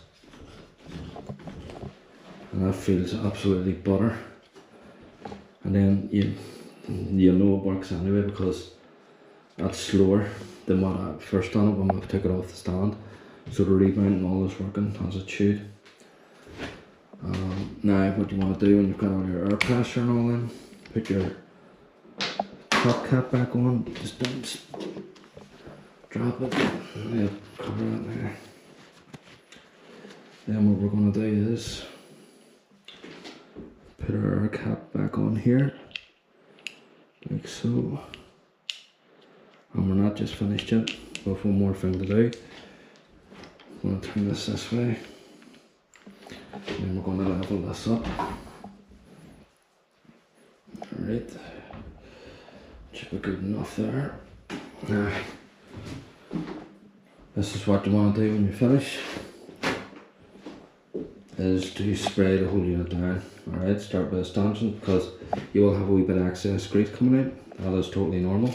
and that feels absolutely butter. And then you'll know it works anyway, because that's slower than what I first done it when I took it off the stand. So the rebound and all is working as it should. Now what you want to do when you've got all your air pressure and all in, put your top cap back on, just don't drop it, yeah, cover it there. Then what we're going to do is put our air cap back on here, like so. And we're not just finished yet, we have one more thing to do. I'm going to turn this way, and then we're going to level this up. Alright, should be good enough there. Now, this is what you want to do when you finish, is to spray the whole unit down. Alright, start with a stanchion, because you will have a wee bit of excess grease coming out. That is totally normal.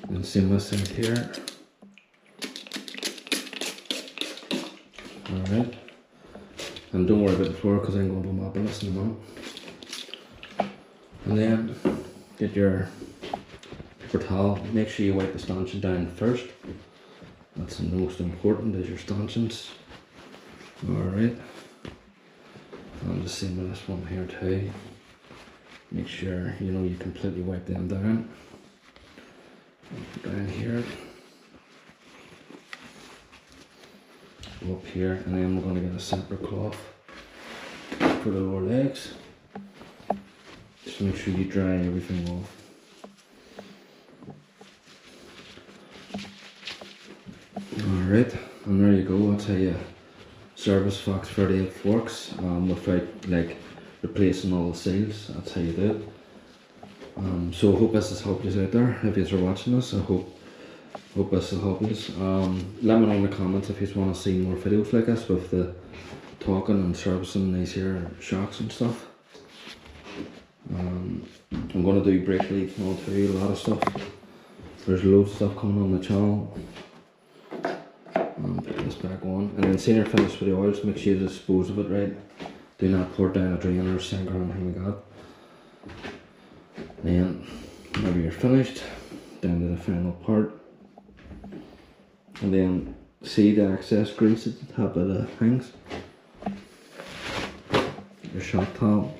And same this side here. Alright. And don't worry about the floor, because I'm going to be mopping this in a moment. And then get your paper towel. Make sure you wipe the stanchion down first. That's the most important, is your stanchions. Alright. And the same with this one here too. Make sure you completely wipe them down. Down here. Go up here, and then we're going to get a separate cloth for the lower legs. Just make sure you dry everything off. Alright, and there you go. That's how you service Fox 38 forks without like replacing all the seals. That's how you do it. So I hope this has helped you out there. If you're watching this, I hope this will help you. Let me know in the comments if you want to see more videos like this with the talking and servicing these here shocks and stuff. I'm going to do brake leads and all too, a lot of stuff. There's loads of stuff coming on the channel. Put this back on, and then saying you're finished with the oils, make sure you dispose of it right. Do not pour it down a drain or sink or anything like that. Then whenever you're finished, down to the final part, and then see the excess grease at the top of the things. Your shop top,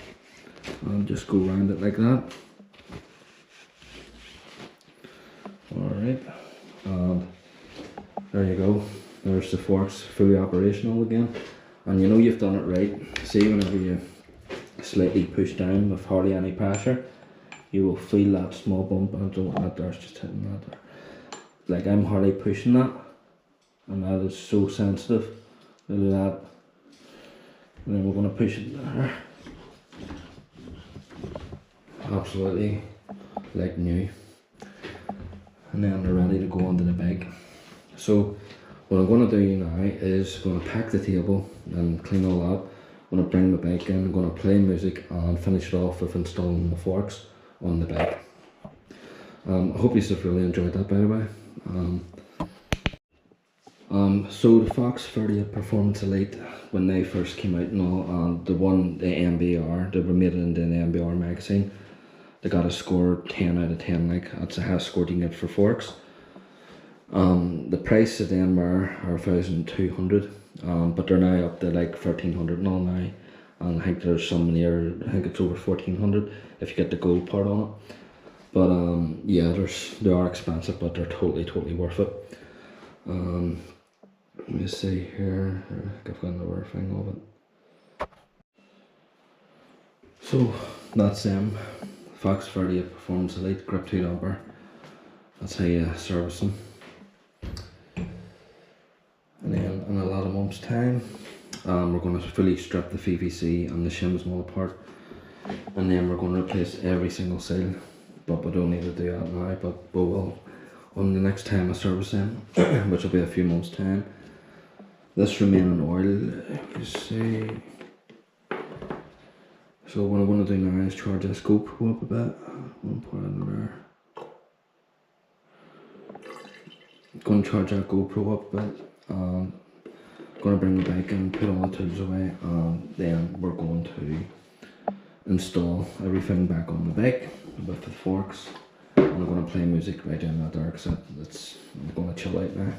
and just go around it like that. Alright, and there you go. There's the forks fully operational again, and you know you've done it right. See, whenever you slightly push down with hardly any pressure, you will feel that small bump. I don't want that there's just hitting that there. Like I'm hardly pushing that, and that is so sensitive. Look at that. And then we're going to push it there. Absolutely like new. And then they're ready to go onto the bag. So what I'm going to do now is going to pack the table and clean all that. I'm going to bring the bike in, I'm going to play music and finish it off with installing the forks on the bike. I hope you have really enjoyed that, by the way. So the Fox 30th Performance Elite, when they first came out and all, the MBR, they were made it into the MBR magazine. They got a score 10 out of 10, like that's the highest score you can get for forks. The price of them are 1,200, but they're now up to like 1,300 and all now, and I think there's some near, I think it's over 1,400 if you get the gold part on it. But yeah, they are expensive, but they're totally worth it. Let me see here, I think I've got another thing of it. So that's them, Fox 30th Performance Elite Grip 2 Damper. That's how you service them. And then in a lot of months time, we're going to fully strip the PVC and the shims all apart, and then we're going to replace every single seal. But we don't need to do that now, but we will on the next time I service them, which will be a few months time. This remaining oil, you see. So what I'm going to do now is charge this GoPro up a bit. I'm going to put it in there. I'm going to charge that GoPro up a bit. I'm going to bring the bike in, put all the tools away, and then we're going to install everything back on the bike with the forks. And I'm going to play music right down that dark set. I'm going to chill out now.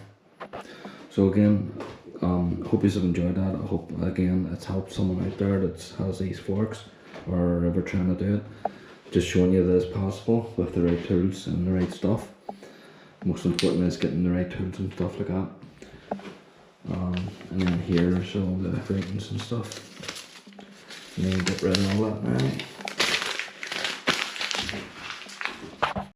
So again, hope you have enjoyed that. I hope again it's helped someone out there that has these forks or ever trying to do it. Just showing you that it's possible with the right tools and the right stuff. Most important is getting the right tools and stuff like that. And then here, so the ratings and stuff. And then get rid of all that now.